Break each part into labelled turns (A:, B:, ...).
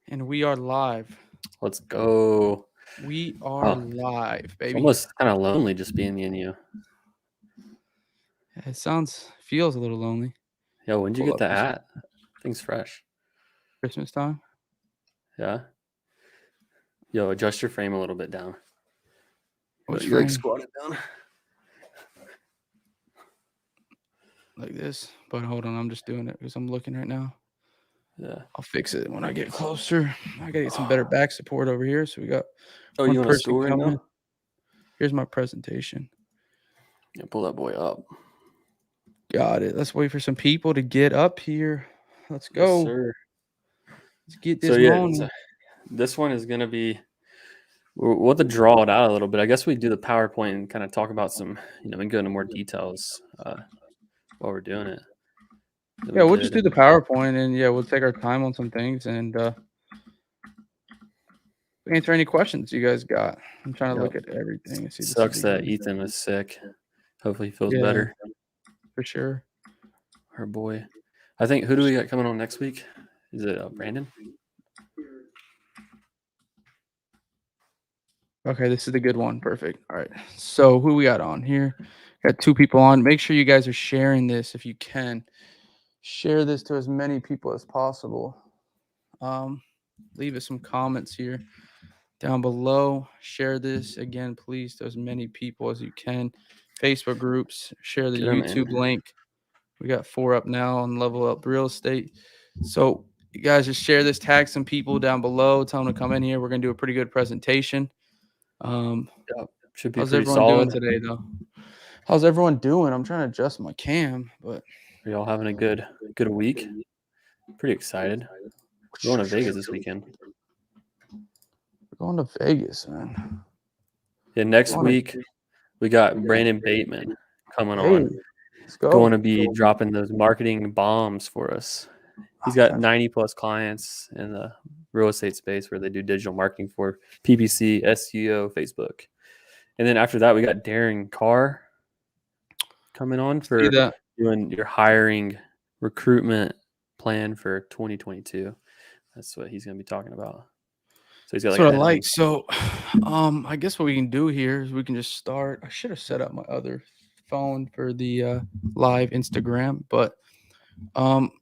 A: And we are live.
B: Let's go.
A: We are
B: Oh,
A: live,
B: it's
A: baby.
B: almost kind of lonely just being me and you.
A: It feels a little lonely.
B: Yo, when'd you
A: Pull
B: get
A: up
B: the
A: this
B: hat? Thing's fresh.
A: Christmas time.
B: Yeah. Yo, adjust your frame a little bit down.
A: What's
B: You're like
A: frame?
B: squatted down.
A: Like this. But hold on, I'm just doing it because I'm looking right now.
B: Yeah.
A: I'll fix it when I get closer. I gotta get some better back support over here. So we got
B: Oh,
A: one
B: you on a
A: person
B: stool right
A: coming in.
B: now?
A: Here's my presentation.
B: Yeah, pull that boy up.
A: Got it. Let's wait for some people to get up here. Let's
B: Yes,
A: go.
B: sir.
A: Let's get
B: So
A: this
B: yeah,
A: morning.
B: this one is gonna be. We'll have to draw it out a little bit. I guess we do the PowerPoint and kind of talk about some, and go into more details while we're doing it.
A: Yeah, we'll just do the PowerPoint and we'll take our time on some things and answer any questions you guys got. I'm trying to look at everything and see this is
B: Sucks
A: the
B: that Ethan was sick. Hopefully he feels
A: Yeah,
B: better.
A: for sure.
B: Our boy. I think, who do we got coming on next week? Is it Brandon?
A: Okay, this is the good one. Perfect. All right. So who we got on here? Got two people on. Make sure you guys are sharing this if you can. Share this to as many people as possible. Leave us some comments here down below. Share this again, please, to as many people as you can. Facebook groups. Share the YouTube link. We got 4 up now on Level Up Real Estate. So you guys just share this, tag some people down below, tell them to come in here. We're gonna do a pretty good presentation.
B: Should be
A: How's
B: pretty
A: everyone
B: solid.
A: doing today, though? How's everyone doing? I'm trying to adjust my cam, but
B: Are y'all having a good week? Pretty excited. We're going to Vegas this weekend.
A: We're going to Vegas, man.
B: Yeah, next week we got Brandon Bateman coming on.
A: Let's go.
B: Going to be dropping those marketing bombs for us. He's got 90 plus clients in the real estate space where they do digital marketing for PPC, SEO, Facebook. And then after that, we got Darren Carr coming on for doing your hiring recruitment plan for 2022. That's what he's going to be talking about. So he's got
A: That's what I like. So, I guess what we can do here is we can just start. I should have set up my other phone for the live Instagram, but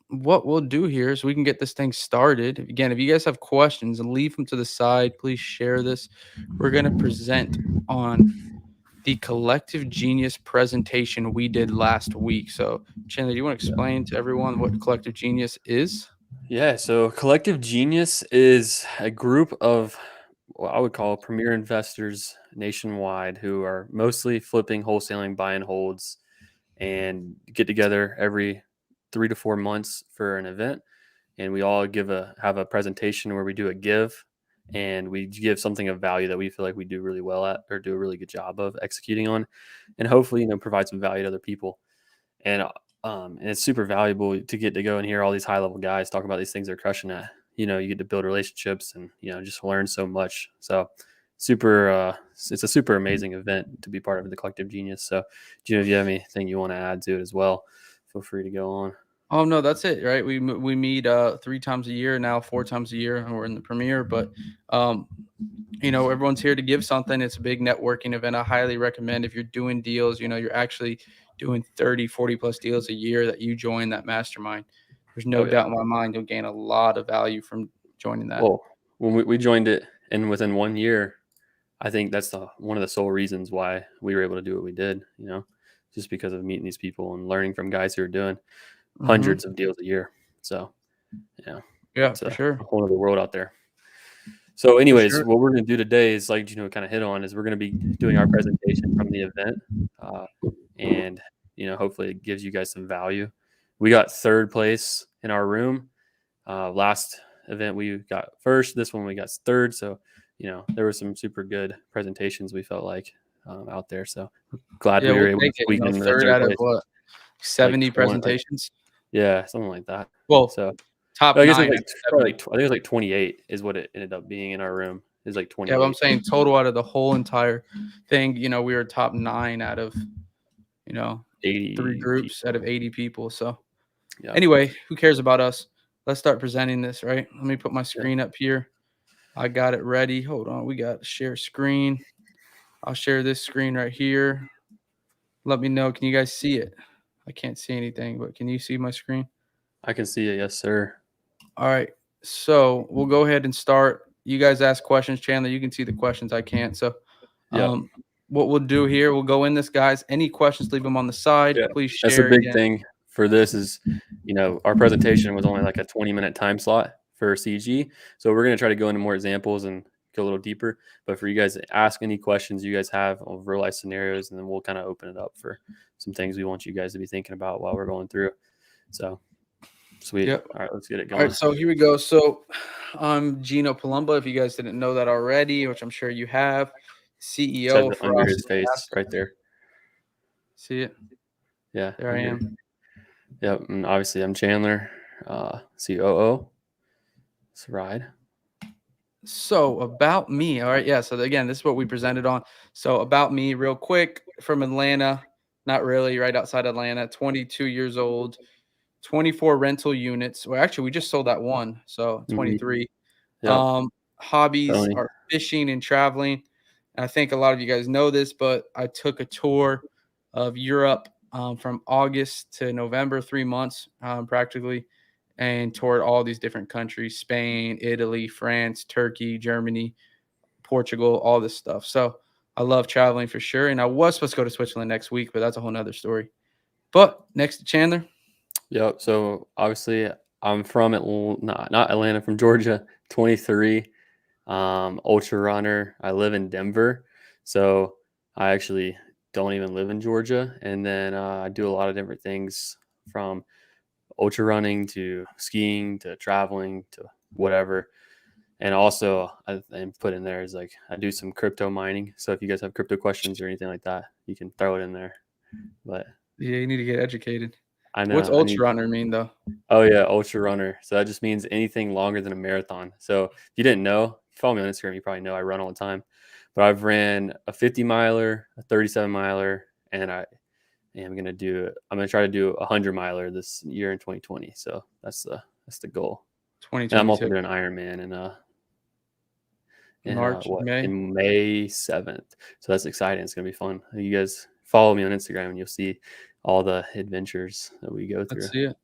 A: what we'll do here is we can get this thing started. Again, if you guys have questions, leave them to the side. Please share this. We're going to present on the collective genius presentation we did last week. So, Chandler, do you want to explain to everyone what collective genius is?
B: Yeah, so collective genius is a group of what I would call premier investors nationwide who are mostly flipping, wholesaling, buy and holds, and get together every 3 to 4 months for an event. And we all have a presentation where we do a give, and we give something of value that we feel like we do really well at or do a really good job of executing on, and hopefully provide some value to other people. And it's super valuable to get to go and hear all these high level guys talk about these things they're crushing at. You get to build relationships and just learn so much. So it's a super amazing event to be part of the collective genius. So Gino, if you have anything you want to add to it as well, feel free to go on.
A: Oh no, that's it, right? We meet 3 times a year now, 4 times a year, and we're in the premiere. But everyone's here to give something. It's a big networking event. I highly recommend if you're doing deals, you're actually doing 30, 40 plus deals a year, that you join that mastermind. There's no doubt in my mind you'll gain a lot of value from joining that.
B: Well, when we joined it, and within 1 year, I think that's one of the sole reasons why we were able to do what we did. Just because of meeting these people and learning from guys who are doing hundreds of deals a year. So,
A: for sure,
B: a whole other world out there. So, anyways, what we're going to do today is, like kind of hit on, is we're going to be doing our presentation from the event, and hopefully it gives you guys some value. We got 3rd place in our room. Last event we got 1st. This one we got 3rd. So, there were some super good presentations we felt like out there. So glad we were able to squeak in the 3rd
A: out
B: place.
A: Of what, 70 presentations?
B: Yeah, something like that.
A: Well,
B: so
A: top
B: I guess
A: 9.
B: I think it was like 28 is what it ended up being in our room. It was like 28.
A: Yeah, but I'm saying total out of the whole entire thing, we were top 9 out of 80 3 groups people. Out of 80 people. So anyway, who cares about us? let's start presenting this, right? Let me put my
B: Yeah,
A: screen up here. I got it ready. Hold on. We got share screen. I'll share this screen right here. Let me know. Can you guys see it? I can't see anything, but can you see my screen?
B: I can see it. Yes, sir.
A: All right. So we'll go ahead and start. You guys ask questions, Chandler. You can see the questions. I can't. So
B: Yep.
A: um, what we'll do here, we'll go in this, guys. Any questions, leave them on the side.
B: Yeah.
A: Please
B: That's a
A: share
B: big
A: again.
B: thing for this is, our presentation was only like a 20-minute time slot for CG. So we're going to try to go into more examples and go a little deeper. But for you guys to ask any questions you guys have on real life scenarios, and then we'll kind of open it up for some things we want you guys to be thinking about while we're going through. So sweet.
A: Yep.
B: All right, let's get it
A: All
B: going.
A: right. So here we go. So I'm Gino Palumba. If you guys didn't know that already, which I'm sure you have, CEO
B: Says
A: of
B: it under his
A: Ferocity
B: face
A: Castle.
B: right there.
A: See it?
B: Yeah.
A: There I am.
B: Yep. And obviously I'm Chandler, COO. Let's ride.
A: So about me, all right, yeah. So again, this is what we presented on. So about me, real quick, from Atlanta, not really, right outside Atlanta. 22 years old, 24 rental units. Well, actually, we just sold that one, so
B: Mm-hmm.
A: 23.
B: Yep.
A: Hobbies
B: Tony.
A: are fishing and traveling. And I think a lot of you guys know this, but I took a tour of Europe from August to November, 3 months practically, and toured all these different countries: Spain, Italy, France, Turkey, Germany, Portugal, all this stuff. So I love traveling for sure. And I was supposed to go to Switzerland next week, but that's a whole nother story. But next to Chandler.
B: Yep. So obviously I'm from not Atlanta, from Georgia, 23, ultra runner. I live in Denver. So I actually don't even live in Georgia. And then I do a lot of different things from ultra running to skiing to traveling to whatever. And also I put in there is like I do some crypto mining. So if you guys have crypto questions or anything like that, you can throw it in there. But
A: Yeah, you need to get educated.
B: I
A: What's
B: know I need.
A: ultra runner mean though?
B: Oh yeah, ultra runner. So that just means anything longer than a marathon. So if you didn't know, if you follow me on Instagram, you probably know I run all the time. But I've ran a 50 miler, a 37 miler, and I'm gonna try to do a 100 miler this year in 2020. So that's the goal. And I'm also
A: 2022.
B: doing Ironman
A: March, May.
B: in May 7th. So that's exciting. It's gonna be fun. You guys follow me on Instagram and you'll see all the adventures that we go through.
A: Let's see it.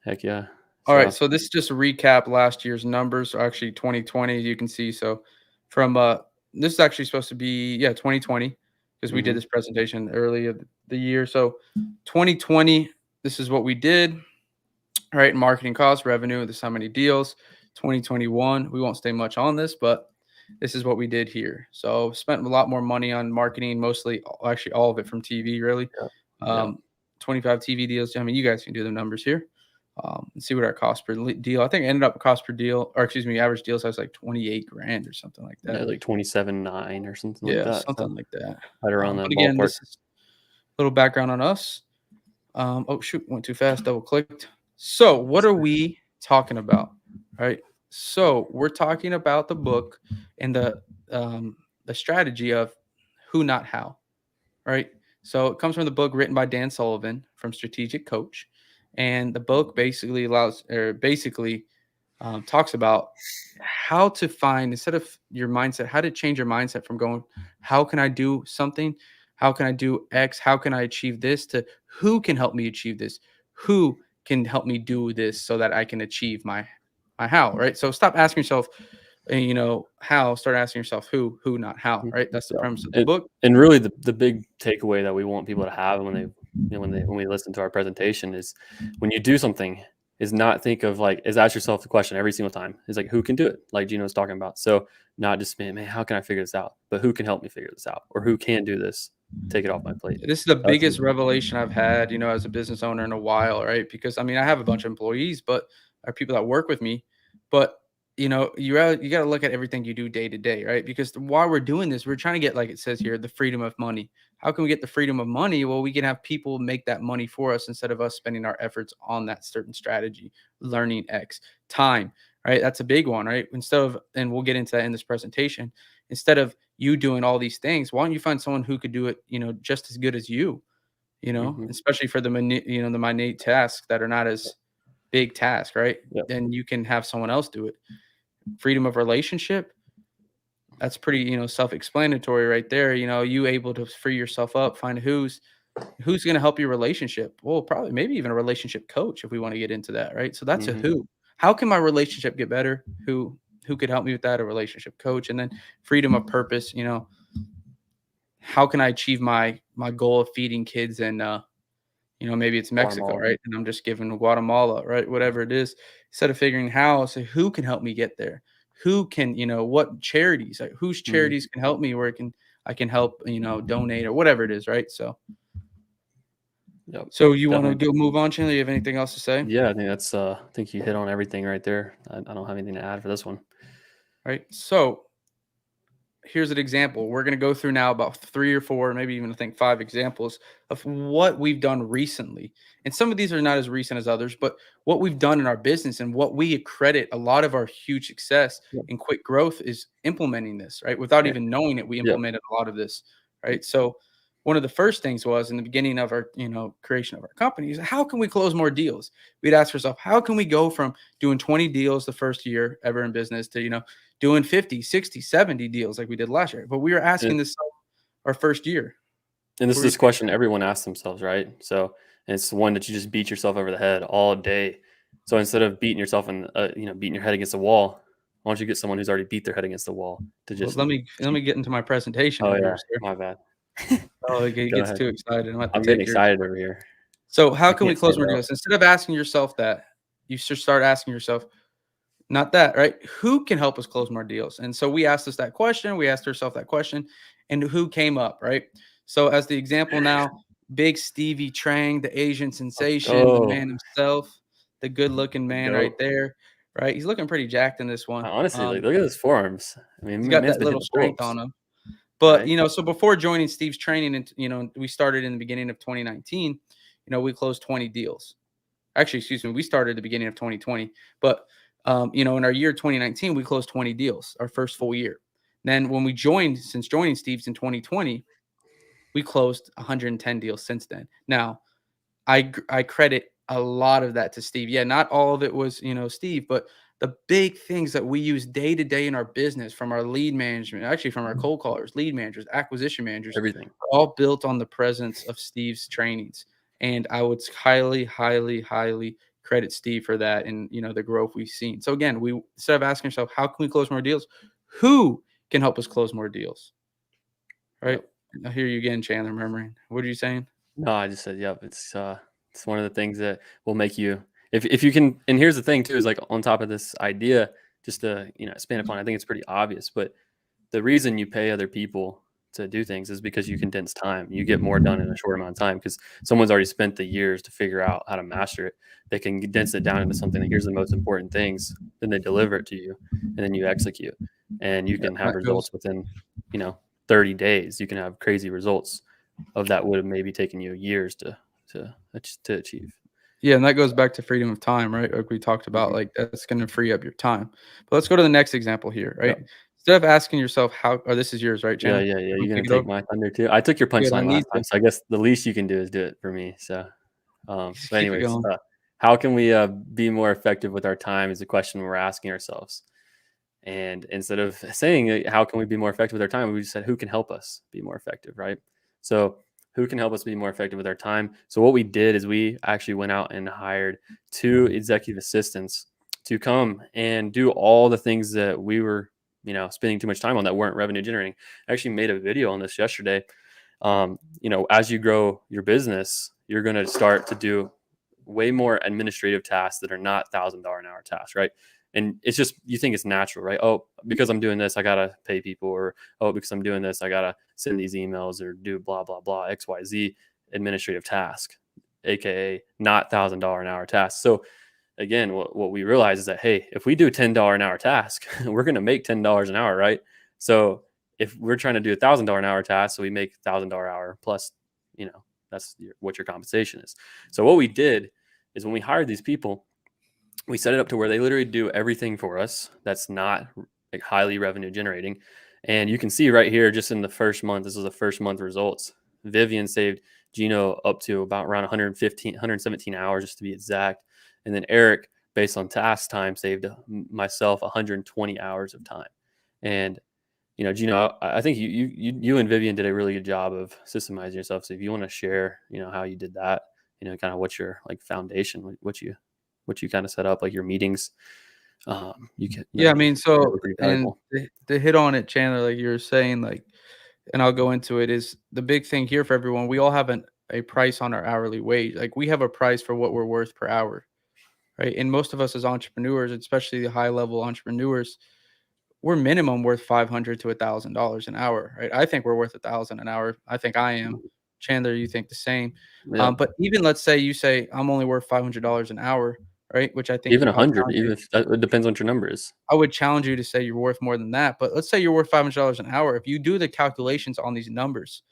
B: Heck yeah.
A: All right,
B: So
A: so this is just a recap last year's numbers, or actually 2020, you can see. So from this is actually supposed to be 2020 because we did
B: mhm.
A: this presentation early of the year. So 2020, this is what we did. All right, marketing costs, revenue, this is how many deals. 2021, we won't stay much on this, but this is what we did here. So spent a lot more money on marketing, mostly actually all of it from TV, really.
B: Yeah.
A: 25 TV deals. I mean, you guys can do the numbers here. And see what our cost per deal. I think it ended up cost per deal, or excuse me, average deal size like 28 grand or something like
B: Yeah,
A: that.
B: like 27.9 or something like
A: Yeah,
B: that.
A: something
B: So
A: like that.
B: right around that
A: But again,
B: ballpark.
A: this is a little background on us. Oh shoot, went too fast, double clicked. So what are we talking about? All right. So we're talking about the book and the strategy of who, not how. Right. So it comes from the book written by Dan Sullivan from Strategic Coach. And the book basically talks about how to find, instead of your mindset, how to change your mindset from going, how can I do something? How can I do X? How can I achieve this? To who can help me achieve this? Who can help me do this so that I can achieve my how, right? So stop asking yourself, how, start asking yourself who, not how,
B: Mhm.
A: right? That's the
B: Yeah.
A: premise of the book.
B: And really the big takeaway that we want people to have when when we listen to our presentation is when you do something is not think of like is ask yourself the question every single time. Is like who can do it? Like Gino was talking about. So not just man, how can I figure this out? But who can help me figure this out? Or who can do this? Take it off my plate.
A: This is the
B: That's
A: biggest revelation I've had, as a business owner in a while, right? Because I mean, I have a bunch of employees, but are people that work with me, but you got to look at everything you do day to day, right? Because while we're doing this, we're trying to get, like it says here, the freedom of money. How can we get the freedom of money? Well, we can have people make that money for us instead of us spending our efforts on that certain strategy, learning X, time, right? That's a big one, right? And we'll get into that in this presentation. Instead of you doing all these things, why don't you find someone who could do it, just as good as you,
B: Mhm.
A: especially for the minute tasks that are not as big task, right?
B: Yep.
A: Then you can have someone else do it. Freedom of relationship, that's pretty, self-explanatory right there. You able to free yourself up, find who's going to help your relationship. Well, probably maybe even a relationship coach if we want to get into that, right? So that's a
B: Hmm.
A: who. How can my relationship get better? Who could help me with that? A relationship coach. And then freedom of purpose, how can I achieve my goal of feeding kids in maybe it's Mexico,
B: Guatemala.
A: right? And I'm just giving Guatemala, right? Whatever it is. Instead of figuring how, say who can help me get there? Who can, what charities, like whose
B: Hmm.
A: charities can help me where I can help, donate or whatever it is, right? So
B: Yep.
A: you want to
B: Definitely.
A: go move on, Chandler? You have anything else to say?
B: Yeah, I think I think you hit on everything right there. I don't have anything to add for this one.
A: Right. So here's an example. We're going to go through now about 3 or 4, maybe even I think 5 examples of what we've done recently. And some of these are not as recent as others, but what we've done in our business and what we credit a lot of our huge success
B: Yep.
A: and quick growth is implementing this, right? Without
B: Yeah.
A: even knowing it, we
B: Yep.
A: implemented a lot of this, right? So one of the first things was in the beginning of our, creation of our company is how can we close more deals? We'd ask ourselves, how can we go from doing 20 deals the first year ever in business to, doing 50, 60, 70 deals like we did last year. But we were asking
B: And,
A: this our first year.
B: and this
A: What
B: is
A: were you
B: this question everyone asks themselves, right? So, and it's the one that you just beat yourself over the head all day. So instead of beating yourself and beating your head against the wall, why don't you get someone who's already beat their head against the wall to
A: Well,
B: just
A: let me get into my presentation
B: Oh,
A: here,
B: yeah,
A: sir.
B: my bad.
A: Oh, he
B: Go
A: gets
B: ahead.
A: too excited. I'm gonna have to
B: I'm getting
A: take yours.
B: excited over here.
A: So how
B: I
A: can we
B: can't stand
A: close more
B: it up.
A: deals? Instead of asking yourself that, you should start asking yourself, not that, right? Who can help us close more deals? And so we asked us that question. We asked ourselves that question, and who came up, right? So as the example now, Big Stevie Trang, the Asian
B: Let's
A: sensation, the
B: go.
A: man himself, the good-looking
B: The
A: man right
B: GOAT.
A: there, right? He's looking pretty jacked in this one.
B: Honestly, like, look at his forearms. I
A: He's
B: mean,
A: got
B: man's
A: that
B: been
A: little
B: hitting
A: strength
B: pull-ups,
A: on him. But,
B: right?
A: so before joining Steve's training and, we started in the beginning of 2019, we closed 20 deals. Actually, excuse me, we started at the beginning of 2020, but in our year 2019, we closed 20 deals, our first full year. Then when we since joining Steve's in 2020, we closed 110 deals since then. Now, I credit a lot of that to Steve. Yeah, not all of it was, Steve, but the big things that we use day to day in our business, from our lead management, actually from our cold callers, lead managers, acquisition managers,
B: Everything.
A: are all built on the presence of Steve's trainings. And I would highly, highly, highly credit Steve for that and the growth we've seen. So again, we instead of asking ourselves, how can we close more deals? Who can help us close more deals? Right.
B: Yep.
A: I hear you again, Chandler, murmuring. What are you saying?
B: No, I just said, yep. It's one of the things that will make you, if you can. And here's the thing too, is like on top of this idea, just to expand upon. I think it's pretty obvious, but the reason you pay other people to do things is because you condense time. You get more done in a short amount of time because someone's already spent the years to figure out how to master it. They can condense it down into something. Here's the most important things. Then they deliver it to you, and then you execute, and you
A: Yeah,
B: can have
A: that goes.
B: results within, 30 days. You can have crazy results of that would have maybe taken you years to achieve.
A: Yeah, and that goes back to freedom of time, right? Like we talked about,
B: Mhm.
A: like that's going to free up your time. But let's go to the next example here, right?
B: Yep.
A: Instead of asking yourself how, or this is yours, right,
B: Yeah,
A: Chandler?
B: yeah, yeah.
A: Wanna
B: You're gonna
A: take it
B: take
A: over?
B: my thunder too. I took your
A: Good. I
B: punchline
A: need
B: last
A: to
B: time, so I guess the least you can do is do it for me. So,
A: just
B: but
A: keep it
B: anyways,
A: going.
B: how can we be more effective with our time? Is a question we're asking ourselves. And instead of saying how can we be more effective with our time, we just said who can help us be more effective, right? So who can help us be more effective with our time? So what we did is we actually went out and hired 2 executive assistants to come and do all the things that we were, spending too much time on that weren't revenue generating. I actually made a video on this yesterday. As you grow your business, you're going to start to do way more administrative tasks that are not $1,000 an hour tasks, right? And it's just you think it's natural, right? Oh, because I'm doing this, I gotta pay people, or oh, because I'm doing this, I gotta send these emails or do blah blah blah XYZ administrative task, aka not $1,000 an hour task. So again, what we realize is that hey, if we do $10 an hour task, we're gonna make $10 an hour, right? So if we're trying to do $1,000 an hour task, so we make $1,000 hour plus, that's what your compensation is. So what we did is when we hired these people, we set it up to where they literally do everything for us that's not like highly revenue generating. And you can see right here, just in the first month, this is the first month results. Vivian saved Gino up to about around 115, 117 hours, just to be exact. And then Eric, based on task time, saved myself 120 hours of time. And Gino, I think you and Vivian did a really good job of systemizing yourself. So if you want to share, how you did that, kind of what's your like foundation, what you kind of set up, like your meetings, you can.
A: Yeah, I mean, so
B: pretty
A: and
B: valuable.
A: to hit on it, Chandler, like you were saying, like, and I'll go into it, is the big thing here for everyone. We all have a price on our hourly wage. Like we have a price for what we're worth per hour, right? And most of us as entrepreneurs, especially the high level entrepreneurs, we're minimum worth $500 to $1,000 an hour, right? I think we're worth $1,000 an hour. I think I am. Chandler, you think the same.
B: Yeah,
A: But even let's say you say I'm only worth $500 an hour, right? Which I think
B: even 100, even if it depends on what your number is.
A: I would challenge you to say you're worth more than that. But let's say you're worth $500 an hour. If you do the calculations on these numbers,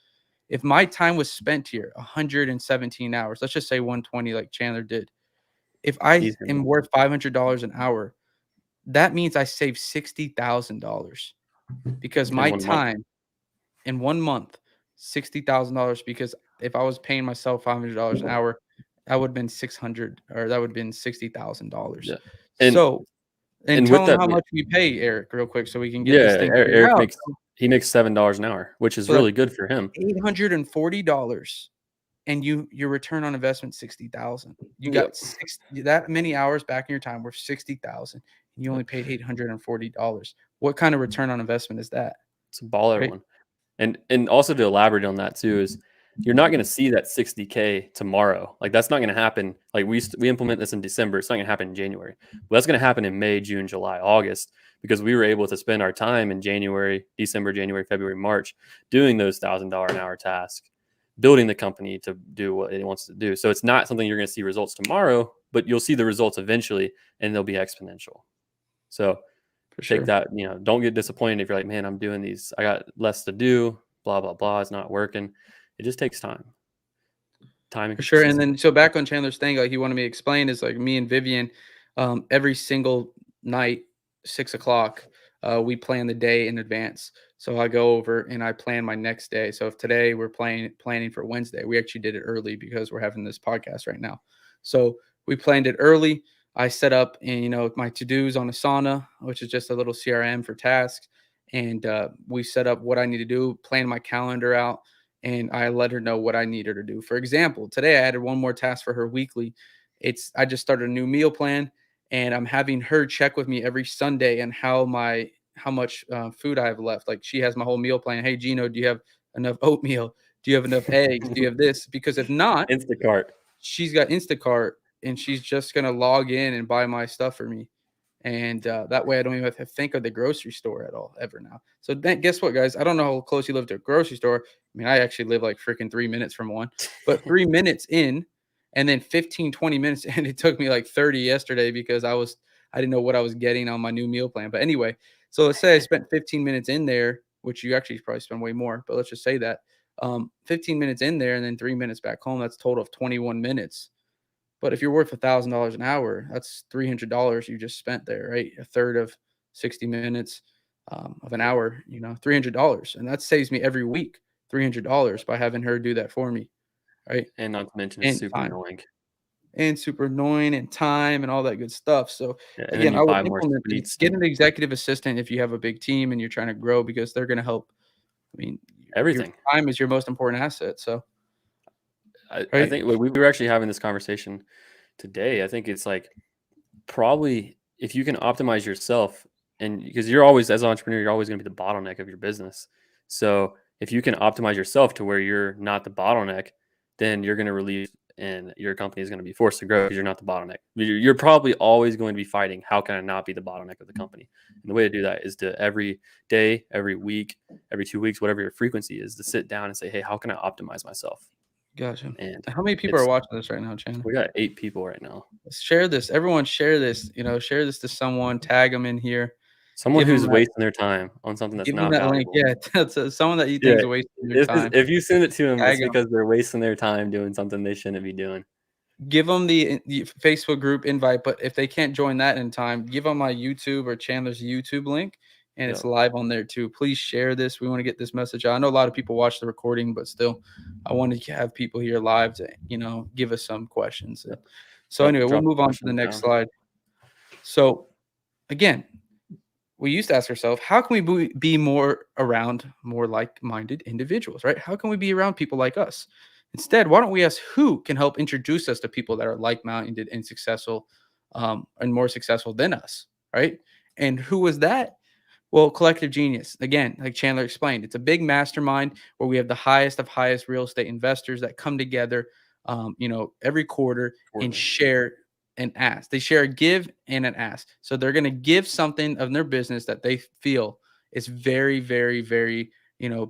A: if my time was spent here 117 hours, let's just say 120 like Chandler did. If I
B: Easy.
A: am worth $500 an hour, that means I saved $60,000 because my
B: In 1 month.
A: time in 1 month, $60,000, because if I was paying myself $500 an hour, that would have been 600, or that would have been $60,000.
B: Yeah, and
A: So, and
B: with
A: tell them
B: that,
A: how much we pay Eric real quick so we can get
B: yeah,
A: this thing figured
B: Eric
A: out.
B: makes $7 an hour, which is
A: So that's
B: really good for him.
A: $840, and your return on investment 60,000. You got that many hours back in your time worth 60,000, and you only paid $840. What kind of return on investment is that?
B: It's a baller
A: Right?
B: one. And also to elaborate on that too is you're not going to see that 60K tomorrow. Like that's not going to happen. Like we implement this in December. It's not going to happen in January. Well, that's going to happen in May, June, July, August, because we were able to spend our time in January, December, January, February, March doing those $1,000 an hour tasks, building the company to do what it wants to do. So it's not something you're going to see results tomorrow, but you'll see the results eventually, and they'll be exponential. So
A: For
B: take
A: sure.
B: that, don't get disappointed if you're like, man, I'm doing these, I got less to do, blah, blah, blah. It's not working. It just takes time. Time and
A: For sure. And
B: consistency.
A: then so back on Chandler's thing, like he wanted me to explain, is like me and Vivian, every single night, 6 o'clock, we plan the day in advance. So I go over and I plan my next day. So if today we're planning for Wednesday, we actually did it early because we're having this podcast right now. So we planned it early. I set up, and my to-dos on Asana, which is just a little CRM for tasks. And we set up what I need to do, plan my calendar out, and I let her know what I need her to do. For example, today I added one more task for her weekly. I just started a new meal plan, and I'm having her check with me every Sunday on how much food I have left. Like she has my whole meal plan. Hey Gino, do you have enough oatmeal? Do you have enough eggs? Do you have this? Because if not,
B: Instacart.
A: she's got Instacart, and she's just gonna log in and buy my stuff for me. And that way I don't even have to think of the grocery store at all ever now. So then guess what, guys? I don't know how close you live to a grocery store. I mean, I actually live like freaking 3 minutes from one, but 3 minutes in, and then 15, 20 minutes, and it took me like 30 yesterday because I didn't know what I was getting on my new meal plan. But anyway, so let's say I spent 15 minutes in there, which you actually probably spend way more, but let's just say that 15 minutes in there and then 3 minutes back home, that's a total of 21 minutes. But if you're worth $1,000 an hour, that's $300 you just spent there, right? A third of 60 minutes of an hour, $300, and that saves me every week $300 by having her do that for me, right?
B: And not to mention it's
A: And
B: super
A: time,
B: annoying.
A: and super annoying, and time, and all that good stuff. So
B: Yeah, and then
A: again,
B: you
A: I would
B: buy more
A: implement these.
B: sweets.
A: Get an executive assistant if you have a big team and you're trying to grow, because they're going to help. I mean, your
B: Everything.
A: time is your most important asset. So,
B: I
A: right?
B: think we were actually having this conversation today. I think it's like probably if you can optimize yourself, and because you're always, as an entrepreneur, you're always going to be the bottleneck of your business. So if you can optimize yourself to where you're not the bottleneck, then you're going to relieve, and your company is going to be forced to grow because you're not the bottleneck. You're probably always going to be fighting, how can I not be the bottleneck of the company? And the way to do that is to every day, every week, every 2 weeks, whatever your frequency is, to sit down and say, hey, how can I optimize myself?
A: Gotcha.
B: And
A: How many people are watching this right now, Chandler?
B: we got 8 people right now.
A: Share this. Everyone share this. Share this to someone. Tag them in here.
B: Someone
A: Give them
B: who's
A: that.
B: wasting their time on something that's
A: Give them
B: not
A: that link.
B: valuable.
A: Yeah, that's someone that you think
B: Yeah,
A: is wasting your time.
B: if you send it to them,
A: Tag
B: it's
A: them.
B: because they're wasting their time doing something they shouldn't be doing.
A: Give them the Facebook group invite, but if they can't join that in time, give them my YouTube or Chandler's YouTube link, and it's
B: Yeah.
A: live on there too. Please share this. We want to get this message out. I know a lot of people watch the recording, but still, I want to have people here live to give us some questions. So
B: Yep.
A: anyway, we'll
B: Drop the
A: move on to the
B: questions
A: next
B: down.
A: slide. So again, we used to ask ourselves, how can we be more around more like-minded individuals, right? How can we be around people like us? Instead, why don't we ask who can help introduce us to people that are like-minded and successful, and more successful than us, right? And who was that? Well, Collective Genius, again, like Chandler explained, it's a big mastermind where we have the highest of highest real estate investors that come together, every quarter and
B: Quarterly.
A: share and ask. They share a give and an ask. So they're going to give something of their business that they feel is very, very, very,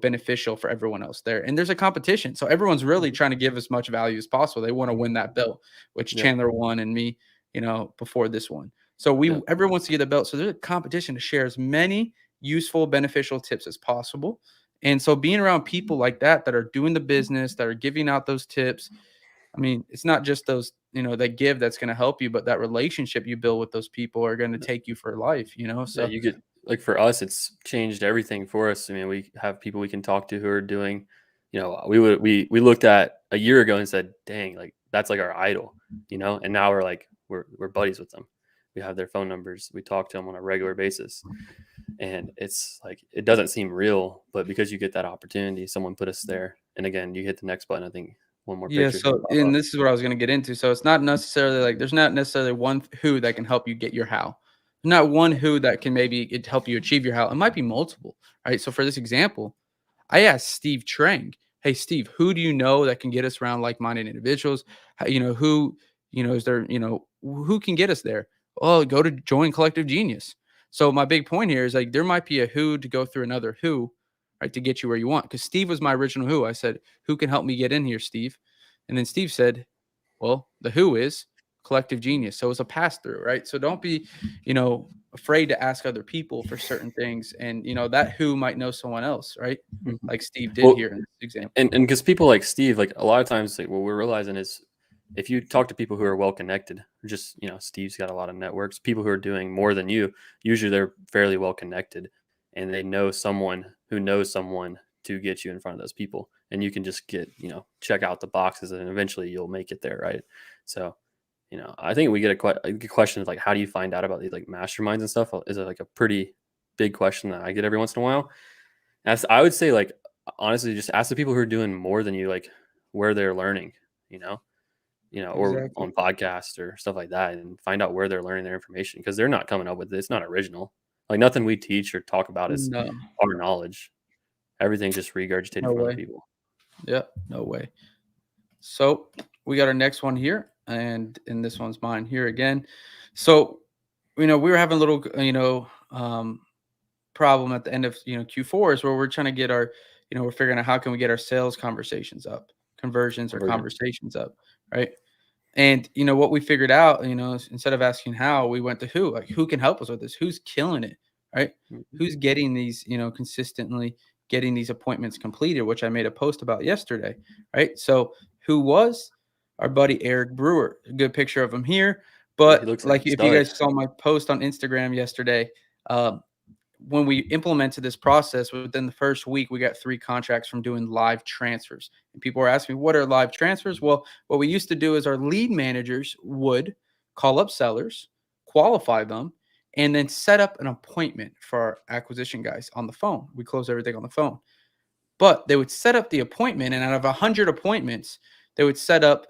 A: beneficial for everyone else there. And there's a competition. So everyone's really
B: Mhm.
A: trying to give as much value as possible. They want to win that belt, which
B: Yep.
A: Chandler won and me, before this one. So
B: Yep.
A: everyone wants to get the belt. So there's a competition to share as many useful, beneficial tips as possible. And so being around people like that are doing the business, that are giving out those tips. I mean, it's not just those, that give that's going to help you, but that relationship you build with those people are going to take you for life.
B: Yeah,
A: So
B: you get like for us, it's changed everything for us. I mean, we have people we can talk to who are doing, we looked at a year ago and said, dang, like that's like our idol, and now we're like we're buddies with them. We have their phone numbers. We talk to them on a regular basis, and it's like it doesn't seem real, but because you get that opportunity, someone put us there. And again, you hit the next button. I think one more
A: yeah,
B: picture is gonna
A: so
B: pop
A: and
B: up.
A: this is what I was going to get into. So it's not necessarily like there's not necessarily one who that can help you get your how. Not one who that can maybe help you achieve your how. It might be multiple, right? So for this example, I asked Steve Trang, "Hey, Steve, who do you know that can get us around like-minded individuals? Who, is there, who can get us there? Oh, go to join Collective Genius." So my big point here is like there might be a who to go through another who, right, to get you where you want. Because Steve was my original who. I said, "Who can help me get in here, Steve?" And then Steve said, "Well, the who is Collective Genius." So it's a pass through, right? So don't be, afraid to ask other people for certain things, and that who might know someone else, right?
B: Mhm.
A: Like Steve did
B: Well,
A: here in this example.
B: and because people like Steve, like a lot of times, like what we're realizing is if you talk to people who are well connected, or just Steve's got a lot of networks, people who are doing more than you, usually they're fairly well connected, and they know someone who knows someone to get you in front of those people, and you can just get check out the boxes, and eventually you'll make it there, right? So I think we get a good question of like, how do you find out about these like masterminds and stuff? Is it like a pretty big question that I get every once in a while? I would say, like, honestly, just ask the people who are doing more than you, like, where they're learning, you know, or
A: Exactly.
B: on podcasts or stuff like that, and find out where they're learning their information because they're not coming up with it. It's not original. Like nothing we teach or talk about is
A: No,
B: our knowledge. Everything's just regurgitated
A: no
B: from other
A: way.
B: people.
A: Yep, no way. So we got our next one here, and this one's mine here again. So, we were having a little, problem at the end of Q4 is where we're trying to get our, we're figuring out how can we get our sales conversations up, conversions or
B: Conversion.
A: conversations up, right? And what we figured out, instead of asking how, we went to who, like who can help us with this, who's killing it, right?
B: Mhm.
A: Who's getting these, consistently getting these appointments completed, which I made a post about yesterday, right? So who was our buddy Eric Brewer? A good picture of him here.
B: Yeah, he
A: But
B: looks like
A: like
B: a
A: if you
B: stud.
A: guys saw my post on Instagram yesterday, um, when we implemented this process within the first week, we got 3 contracts from doing live transfers. And people were asking me, what are live transfers? Well, what we used to do is our lead managers would call up sellers, qualify them, and then set up an appointment for our acquisition guys on the phone. We close everything on the phone. But they would set up the appointment, and out of 100 appointments, they would set up,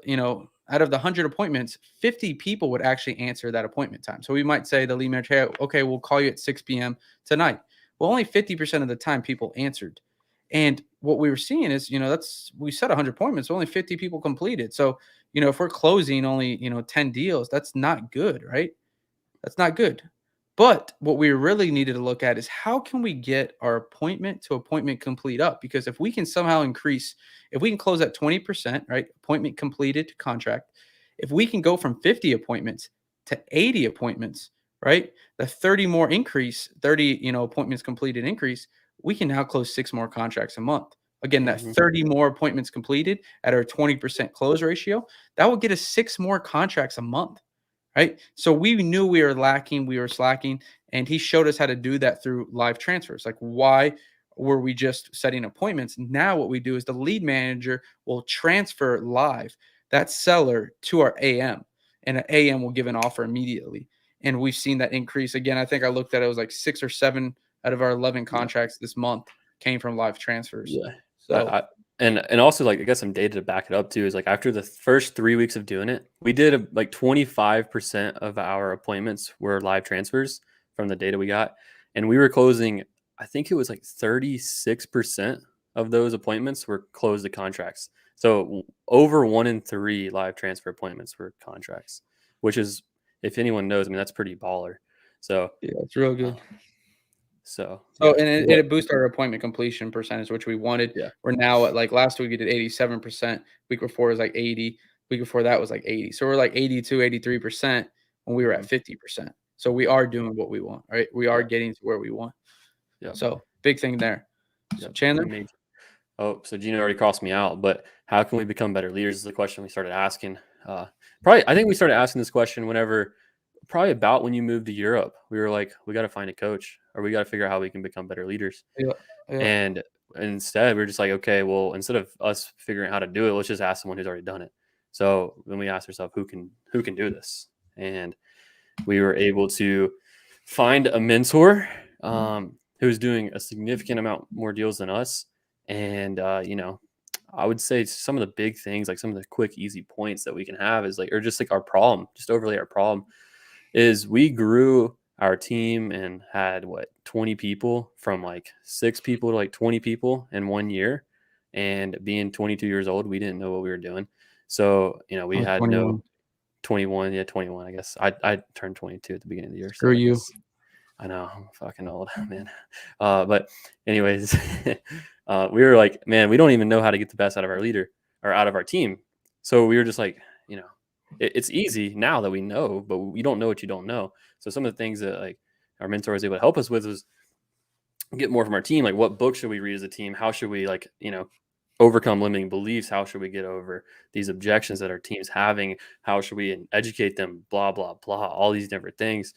A: out of the 100 appointments, 50 people would actually answer that appointment time. So we might say the lead manager, "Hey, okay, we'll call you at 6 p.m. tonight." Well, only 50% of the time people answered. And what we were seeing is, we set 100 appointments, only 50 people completed. So, if we're closing only, 10 deals, that's not good, right? That's not good. But what we really needed to look at is how can we get our appointment to appointment complete up? Because if we can somehow increase, if we can close at 20%, right? Appointment completed to contract. If we can go from 50 appointments to 80 appointments, right? The 30 more increase, 30, appointments completed increase, we can now close 6 more contracts a month. Again, that
B: Hmm.
A: 30 more appointments completed at our 20% close ratio, that will get us 6 more contracts a month, right? So we knew we were lacking, we were slacking, and he showed us how to do that through live transfers. Like, why were we just setting appointments? Now, what we do is the lead manager will transfer live that seller to our AM. and an AM will give an offer immediately. And we've seen that increase again. I think I looked at it, it was like 6 or 7 out of our 11 contracts this month came from live transfers.
B: Yeah.
A: So
B: and also, like, I got some data to back it up too. Is like after the first 3 weeks of doing it, we did like 25% of our appointments were live transfers from the data we got, and we were closing. I think it was like 36% of those appointments were closed to contracts. So over 1 in 3 live transfer appointments were contracts, which is, if anyone knows, I mean, that's pretty baller. So
A: yeah, it's real good.
B: So
A: and it boosted our appointment completion percentage, which we wanted.
B: Yeah.
A: We're now at, like, last week we did 87%. Week before was like 80. Week before that was like 80. So we're like 82, 83% when we were at 50%. So we are doing what we want, right? We are getting to where we want.
B: Yeah.
A: So big thing there. So Chandler.
B: Oh, so Gina already crossed me out, but how can we become better leaders is the question we started asking. I think we started asking this question probably about when you moved to Europe. We were like, we got to find a coach, or we got to figure out how we can become better leaders.
A: Yeah.
B: And instead, we're just like, okay, well, instead of us figuring out how to do it, let's just ask someone who's already done it. So then we asked ourselves, who can do this? And we were able to find a mentor who's doing a significant amount more deals than us. And I would say some of the big things, like some of the quick, easy points that we can have is like, or just like our problem, just overlay our problem, is we grew our team and had 20 people, from like 6 people to like 20 people in 1 year. And being 22 years old, we didn't know what we were doing. So, we had
A: 21.
B: 21. Yeah, 21, I guess. I turned 22 at the beginning of the year.
A: Screw you.
B: I know, I'm fucking old, man. But anyways, we were like, man, we don't even know how to get the best out of our leader or out of our team. So we were just like, it's easy now that we know, but we don't know what you don't know. So some of the things that like our mentor was able to help us with was get more from our team. Like, what book should we read as a team? How should we overcome limiting beliefs? How should we get over these objections that our team's having? How should we educate them? Blah, blah, blah, all these different things.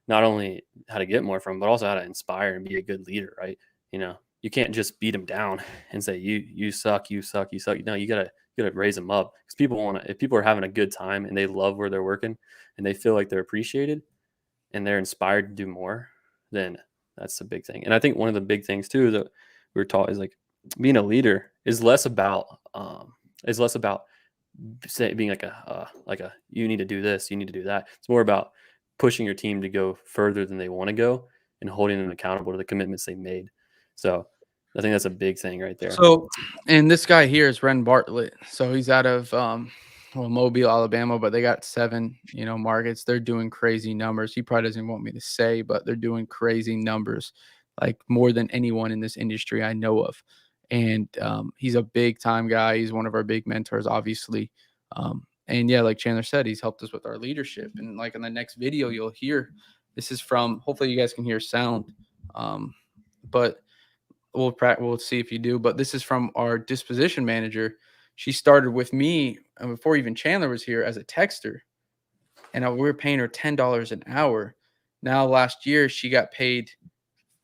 B: Not only how to get more from, but also how to inspire and be a good leader, right? You can't just beat them down and say, you suck, you suck, you suck. No, you gotta raise them up, because if people are having a good time and they love where they're working and they feel like they're appreciated and they're inspired to do more, then that's the big thing. And I think one of the big things too that we were taught is like being a leader is less about being like a you need to do this, you need to do that. It's more about pushing your team to go further than they want to go and holding them accountable to the commitments they made. So I think that's a big thing right there.
A: So, and this guy here is Ren Bartlett. So he's out of Mobile, Alabama, but they got 7 markets. They're doing crazy numbers. He probably doesn't want me to say, but they're doing crazy numbers, like more than anyone in this industry I know of. And he's a big time guy. He's one of our big mentors, obviously. And yeah, like Chandler said, he's helped us with our leadership. And like in the next video, you'll hear, this is from, hopefully you guys can hear sound. But we'll see if you do. But this is from our disposition manager. She started with me before even Chandler was here as a texter. And we were paying her $10 an hour. Now, last year, she got paid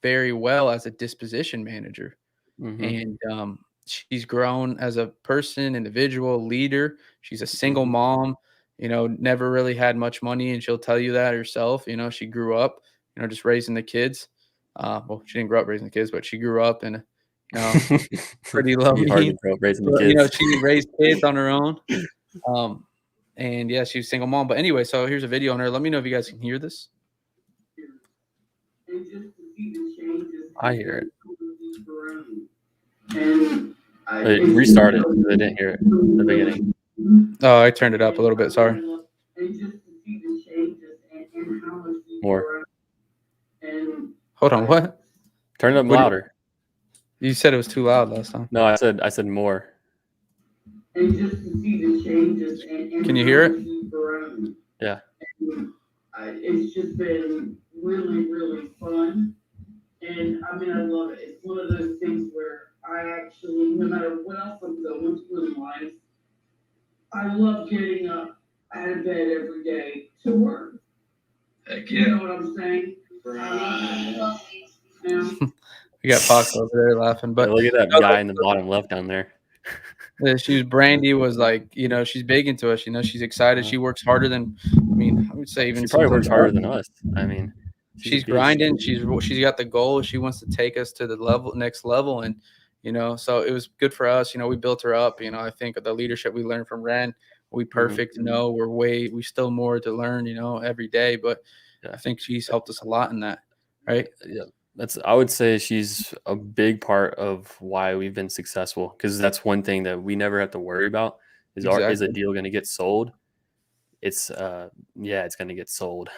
A: very well as a disposition manager.
B: Mm-hmm.
A: And she's grown as a person, individual, leader. She's a single mom, never really had much money, and she'll tell you that herself. She grew up, just raising the kids. Well, she didn't grow up raising the kids, but she grew up in pretty low means.
B: Raising the kids.
A: She raised kids on her own. And yeah, she was a single mom. But anyway, so here's a video on her. Let me know if you guys can hear this.
B: I hear it. Restart it. I didn't hear it at the beginning.
A: Oh, I turned it up a little bit. Sorry.
B: More.
A: Hold on. What?
B: Turn it up louder.
A: You said it was too loud last time.
B: No, I said more.
C: And just to see the changes.
A: Can you hear it?
B: Yeah.
C: It's just been really, really fun. And I mean, I love it. It's one of those things where I actually, no matter what else I'm going through in life, I love getting up out of bed every day to work. Heck yeah. You know what I'm saying?
A: We got Fox over there laughing, but
B: look at that guy in the bottom left down there.
A: Brandy was like, she's big into us. She's excited. She works harder than, I would say even
B: She probably works harder
A: sometimes.
B: than us. I mean,
A: She's grinding. She's got the goal. She wants to take us to the next level. And, so it was good for us. We built her up. I think the leadership we learned from Ren, we perfect. No, we still more to learn, every day. But I think she's helped us a lot in that. Right.
B: Yeah. I would say she's a big part of why we've been successful, because that's one thing that we never have to worry about is is a deal going to get sold? It's it's going to get sold.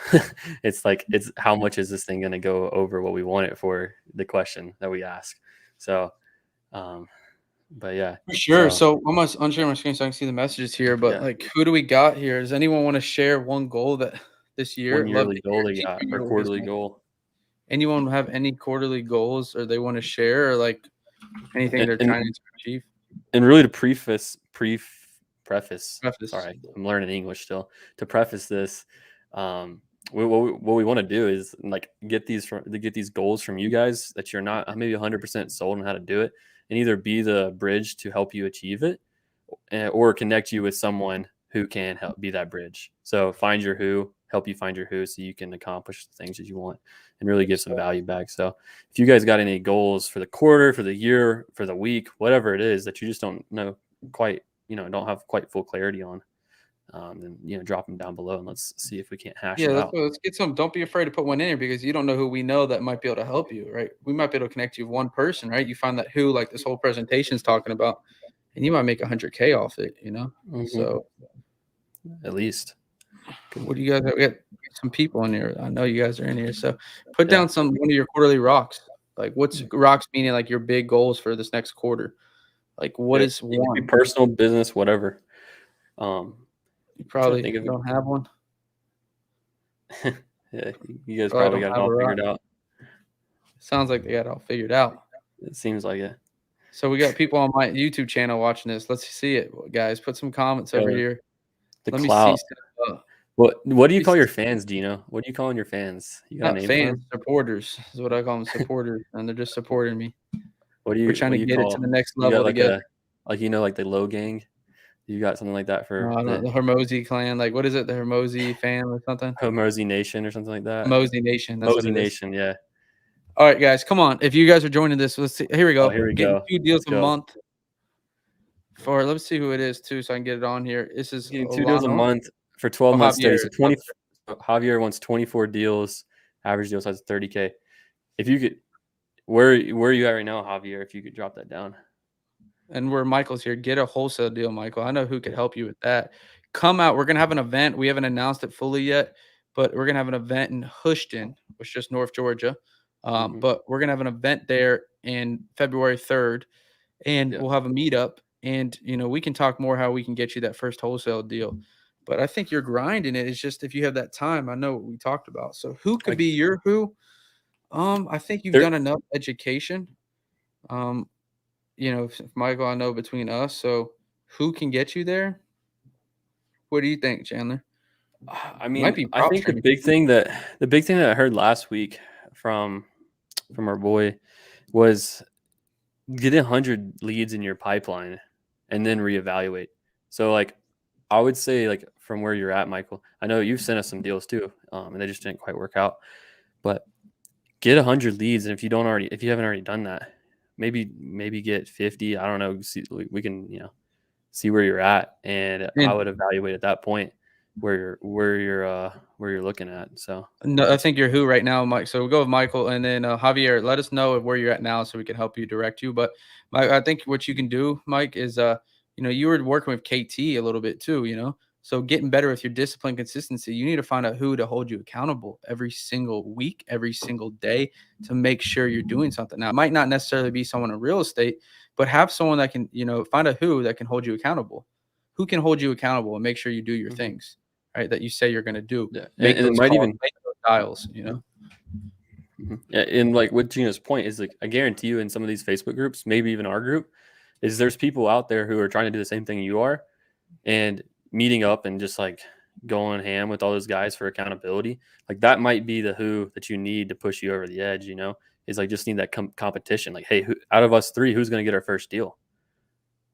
B: It's like, it's how much is this thing going to go over what we want it for, the question that we ask. So, but yeah.
A: For sure. So I'm going to unshare my screen so I can see the messages here. But who do we got here? Does anyone want to share one goal that this year?
B: One yearly goal they got, or quarterly goal?
A: Anyone have any quarterly goals or they want to share, or like anything they're trying to achieve?
B: And really, to preface. Sorry, I'm learning English still. To preface this, what we want to do is like get these goals from you guys that you're not maybe 100% sold on how to do it, and either be the bridge to help you achieve it, or connect you with someone who can help be that bridge. So find your who, help you find your who, so you can accomplish the things that you want and really give some value back. So if you guys got any goals for the quarter, for the year, for the week, whatever it is that you just don't know quite, don't have quite full clarity on, then drop them down below and let's see if we can't hash it out.
A: Let's get some. Don't be afraid to put one in here, because you don't know who we know that might be able to help you, right? We might be able to connect you with one person, right? You find that who, like this whole presentation is talking about, and you might make 100K off it, So
B: at least.
A: What do you guys have? We got some people in here. I know you guys are in here. So put down one of your quarterly rocks. Like, what's rocks meaning, like your big goals for this next quarter? Like, what is one?
B: Personal, business, whatever.
A: You probably don't have one.
B: Yeah, you guys probably got it all figured out.
A: Sounds like they got it all figured out.
B: It seems like it.
A: So we got people on my YouTube channel watching this. Let's see it, guys. Put some comments over here.
B: Let me see. What do you call your fans, Gino? What are you calling your fans? You got a name for them?
A: Supporters is what I call them. Supporters, and they're just supporting me.
B: We're
A: trying to get it to the next level together.
B: Like the Low Gang. You got something like that for
A: the Hermosi clan? Like, what is it? The Hermosi fam or something?
B: Hermosi Nation or something like that.
A: Hermosi Nation. That's
B: Hermosi Nation. Yeah.
A: All right, guys, come on. If you guys are joining this, let's see. Here we go.
B: Here we go.
A: 2 deals a month. Let's see who it is too, so I can get it on here. This is
B: 2 deals a month for 12 months. Study. So Javier wants 24 deals. Average deal size 30K. If you could, where are you at right now, Javier? If you could drop that down.
A: And where Michael's here, get a wholesale deal, Michael. I know who could help you with that. Come out. We're gonna have an event. We haven't announced it fully yet, but we're gonna have an event in Houston, which is just North Georgia. But we're gonna have an event there in February 3rd, and we'll have a meetup. And we can talk more how we can get you that first wholesale deal. But I think you're grinding it. It's just if you have that time. I know what we talked about. So who could be your who? I think you've done enough education. Michael, I know between us. So who can get you there? What do you think, Chandler?
B: I mean, I think the big thing that I heard last week from our boy was get 100 leads in your pipeline and then reevaluate. So like, I would say, like, from where you're at, Michael, I know you've sent us some deals too, and they just didn't quite work out, but get 100 leads. And if you haven't already done that, maybe get 50. I don't know. We can, see where you're at. And I would evaluate at that point where you're looking at. So
A: no, I think you're who right now, Mike. So we'll go with Michael, and then Javier, let us know where you're at now so we can help you direct you. But Mike, I think what you can do, Mike, is you were working with KT a little bit too, so getting better with your discipline, consistency. You need to find out who to hold you accountable every single week, every single day, to make sure you're doing something. Now, it might not necessarily be someone in real estate, but have someone that can, find a who that can hold you accountable. Who can hold you accountable and make sure you do your things, right? That you say you're going to do.
B: Yeah. Make those calls, make
A: those dials,
B: Yeah, and like with Gina's point is, like, I guarantee you in some of these Facebook groups, maybe even our group, is there's people out there who are trying to do the same thing you are, and meeting up and just like going ham with all those guys for accountability. Like, that might be the who that you need to push you over the edge, is like, just need that competition. Like, hey, out of us 3, who's going to get our first deal?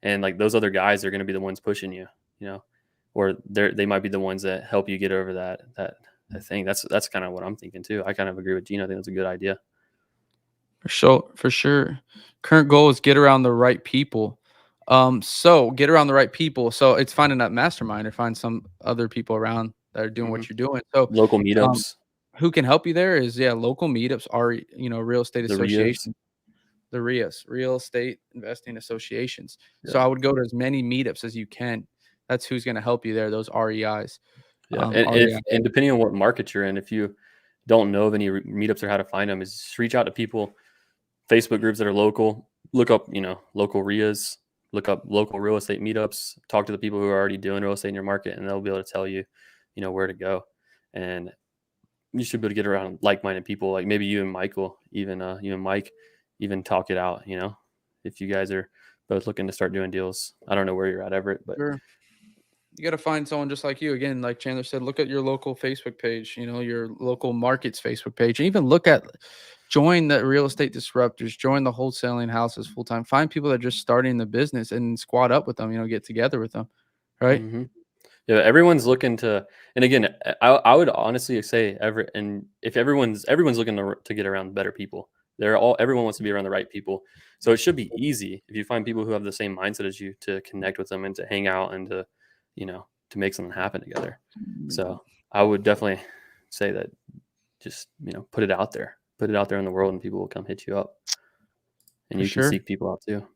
B: and like those other guys are going to be the ones pushing you, or they might be the ones that help you get over that thing. That's kind of what I'm thinking too. I kind of agree with Gino. I think that's a good idea.
A: For sure. Current goal is get around the right people. So get around the right people. So it's finding that mastermind or find some other people around that are doing what you're doing. So
B: Local meetups,
A: who can help you there is local meetups are real estate
B: the RIAs.
A: associations, the RIAs, real estate investing associations. So I would go to as many meetups as you can. That's who's going to help you there. Those REIs.
B: Yeah, and depending on what market you're in, if you don't know of any meetups or how to find them, is just reach out to people. Facebook groups that are local. Look up, local RIAs. Look up local real estate meetups. Talk to the people who are already doing real estate in your market, and they'll be able to tell you, where to go. And you should be able to get around like-minded people, like maybe you and Michael, even you and Mike, even talk it out. If you guys are both looking to start doing deals. I don't know where you're at, Everett, but
A: sure. You got to find someone just like you. Again, like Chandler said, look at your local Facebook page, your local market's Facebook page, and even join the real estate disruptors, join the wholesaling houses full time. Find people that are just starting the business and squat up with them, get together with them. Right.
B: Mm-hmm. Yeah. Everyone's looking to, and again, I would honestly say and if everyone's looking to get around better people, everyone wants to be around the right people. So it should be easy if you find people who have the same mindset as you to connect with them and to hang out and to make something happen together. So I would definitely say that just, put it out there in the world, and people will come hit you up, and you can seek people out too.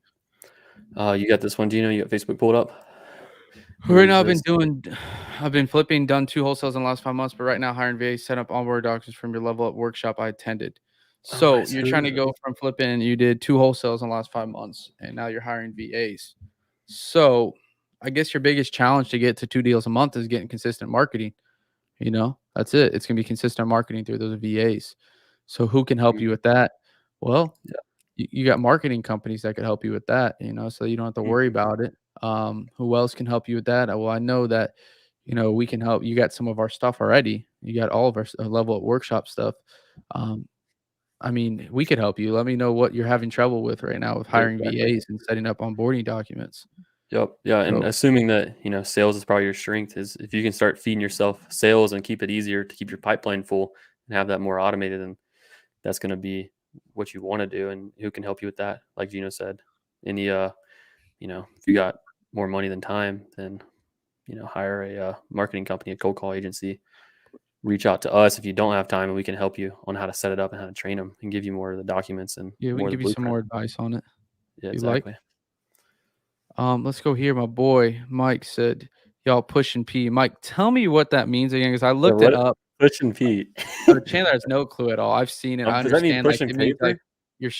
B: You got this one, Gino? You got Facebook pulled up?
A: Right now, I've been flipping, done 2 wholesales in the last 5 months, but right now hiring VAs, set up onboard doctors from your level up workshop I attended. So you're trying to go from flipping, you did 2 wholesales in the last 5 months, and now you're hiring VAs. So I guess your biggest challenge to get to 2 deals a month is getting consistent marketing. That's it. It's going to be consistent marketing through those VAs. So who can help you with that? Well, you got marketing companies that could help you with that, so you don't have to worry about it. Who else can help you with that? Well, I know that, we can help. You got some of our stuff already. You got all of our level up workshop stuff. I mean, we could help you. Let me know what you're having trouble with right now with hiring VAs and setting up onboarding documents.
B: Yep. Yeah. And assuming that, sales is probably your strength, is if you can start feeding yourself sales and keep it easier to keep your pipeline full and have that more automated, then that's going to be what you want to do. And who can help you with that? Like Gino said, any, if you got more money than time, then, hire a marketing company, a cold call agency. Reach out to us if you don't have time, and we can help you on how to set it up and how to train them and give you more of the documents and
A: we can give you some more advice on it.
B: Yeah, exactly.
A: Let's go here. My boy Mike said, "Y'all pushing P." Mike, tell me what that means again, because I looked it up.
B: Pushing P.
A: Chandler has no clue at all. I've seen it. I
B: Does that mean
A: understand.
B: pushing
A: It means
B: paper?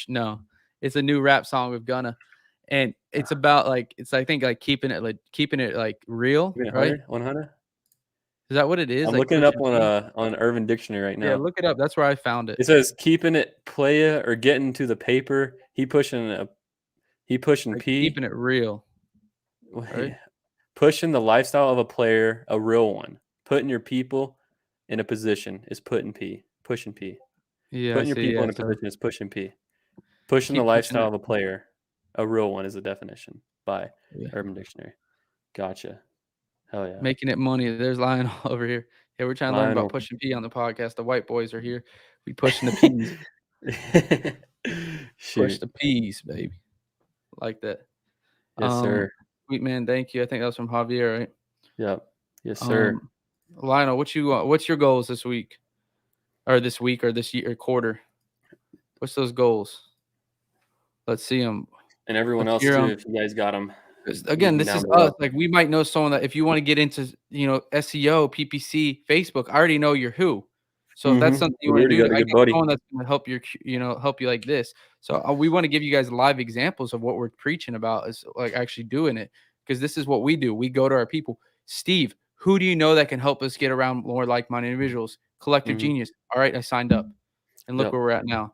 A: No, it's a new rap song with Gunna, and it's about I think keeping it real, right?
B: 100.
A: Is that what it is?
B: I'm looking it up on Urban Dictionary right now.
A: Yeah, look it up. That's where I found it.
B: It says keeping it playa or getting to the paper. He pushing P.
A: Keeping it real. Right?
B: Pushing the lifestyle of a player, a real one. Putting your people in a position is putting P. Pushing P.
A: Yeah,
B: putting your people in a position is pushing P. Pushing the lifestyle of a player, a real one, is the definition by Urban Dictionary. Gotcha. Hell yeah.
A: Making it money. There's Lionel over here. Yeah, we're trying to learn about pushing P on the podcast. The white boys are here. We pushing the P's. Push the P's, baby. Like that.
B: Yes, sir.
A: Sweet man, thank you. I think that was from Javier, right?
B: Yep. Yes, sir.
A: Lionel, what's your goals this week? Or this year or quarter? What's those goals? Let's see them.
B: And everyone else too, if you guys got them.
A: Again, this is us. Like, we might know someone that if you want to get into, SEO, PPC, Facebook, I already know you're who. So if that's something you want to do, I get someone that's going to help help you like this. So we want to give you guys live examples of what we're preaching about, is like actually doing it, because this is what we do. We go to our people. Steve, who do you know that can help us get around more like-minded individuals? Collective Genius. All right, I signed up, and look where we're at now.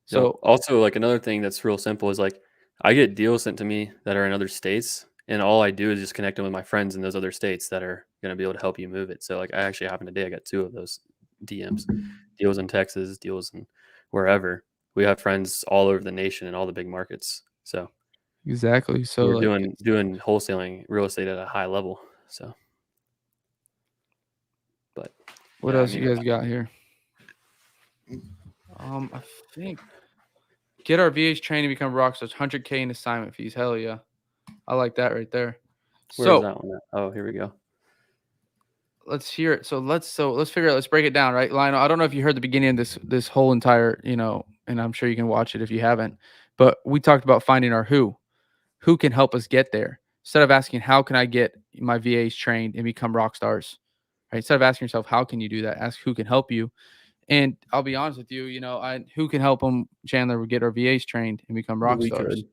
A: So
B: also, like, another thing that's real simple is, like, I get deals sent to me that are in other states, and all I do is just connect them with my friends in those other states that are going to be able to help you move it. So, like, I actually happened today, I got 2 of those DMs, deals in Texas, deals in wherever. We have friends all over the nation in all the big markets. So
A: Exactly. So
B: We're
A: like,
B: doing wholesaling real estate at a high level. So, but
A: what
B: yeah, I
A: else
B: mean,
A: you guys got here? I think get our VAs trained to become rock stars. 100K in assignment fees. Hell yeah, I like that right there.
B: where is
A: So
B: that one at? Oh, here we go.
A: let's hear it. So let's figure out. Let's break it down, right, Lionel? I don't know if you heard the beginning of this whole entire, and I'm sure you can watch it if you haven't. But we talked about finding our who can help us get there. Instead of asking how can I get my VAs trained and become rock stars, right? Instead of asking yourself how can you do that, ask who can help you. And I'll be honest with you, who can help them, Chandler, get our VAs trained and become rock
B: We
A: stars.
B: could.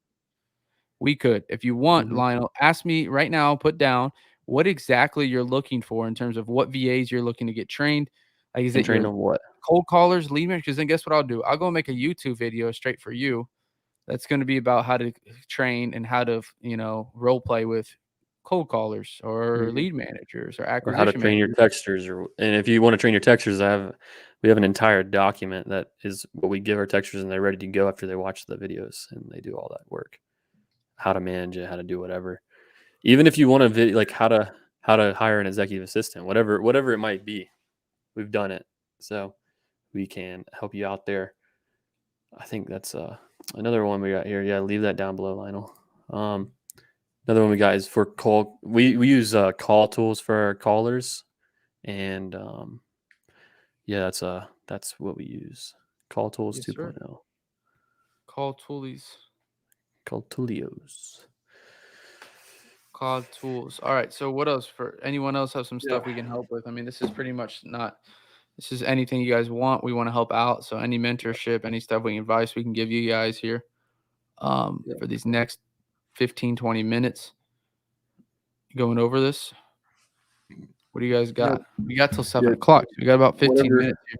A: We could. If you want,
B: Mhm.
A: Lionel, ask me right now, put down what exactly you're looking for in terms of what VAs you're looking to get trained. Like, is
B: And
A: it
B: trained
A: your
B: on what?
A: cold callers, lead managers? Because then guess what I'll do? I'll go make a YouTube video straight for you. That's going to be about how to train and how to, role play with cold callers or
B: Mhm.
A: lead managers or
B: Or how to
A: acquisition
B: train your
A: managers.
B: texters, and if you want to train your texters, we have an entire document that is what we give our texters, and they're ready to go after they watch the videos, and they do all that work. How to manage it, how to do whatever. Even if you want a video like how to hire an executive assistant, whatever it might be, we've done it. So we can help you out there. I think that's another one we got here. Yeah, leave that down below, Lionel. Another one we got is for call. We use call tools for our callers, and yeah, that's what we use. Call tools
A: Yes,
B: 2.0.
A: sir. Call toolies.
B: Called Tulios.
A: Call tools. All right. So what else for anyone else have some stuff
B: Yeah.
A: we can help with? I mean, this is pretty much not this is anything you guys want. We want to help out. So any mentorship, any stuff we advice we can give you guys here
B: Yeah.
A: for these next 15, 20 minutes going over this. What do you guys got? We got till 7 o'clock. We got about 15
B: Whatever.
A: minutes here.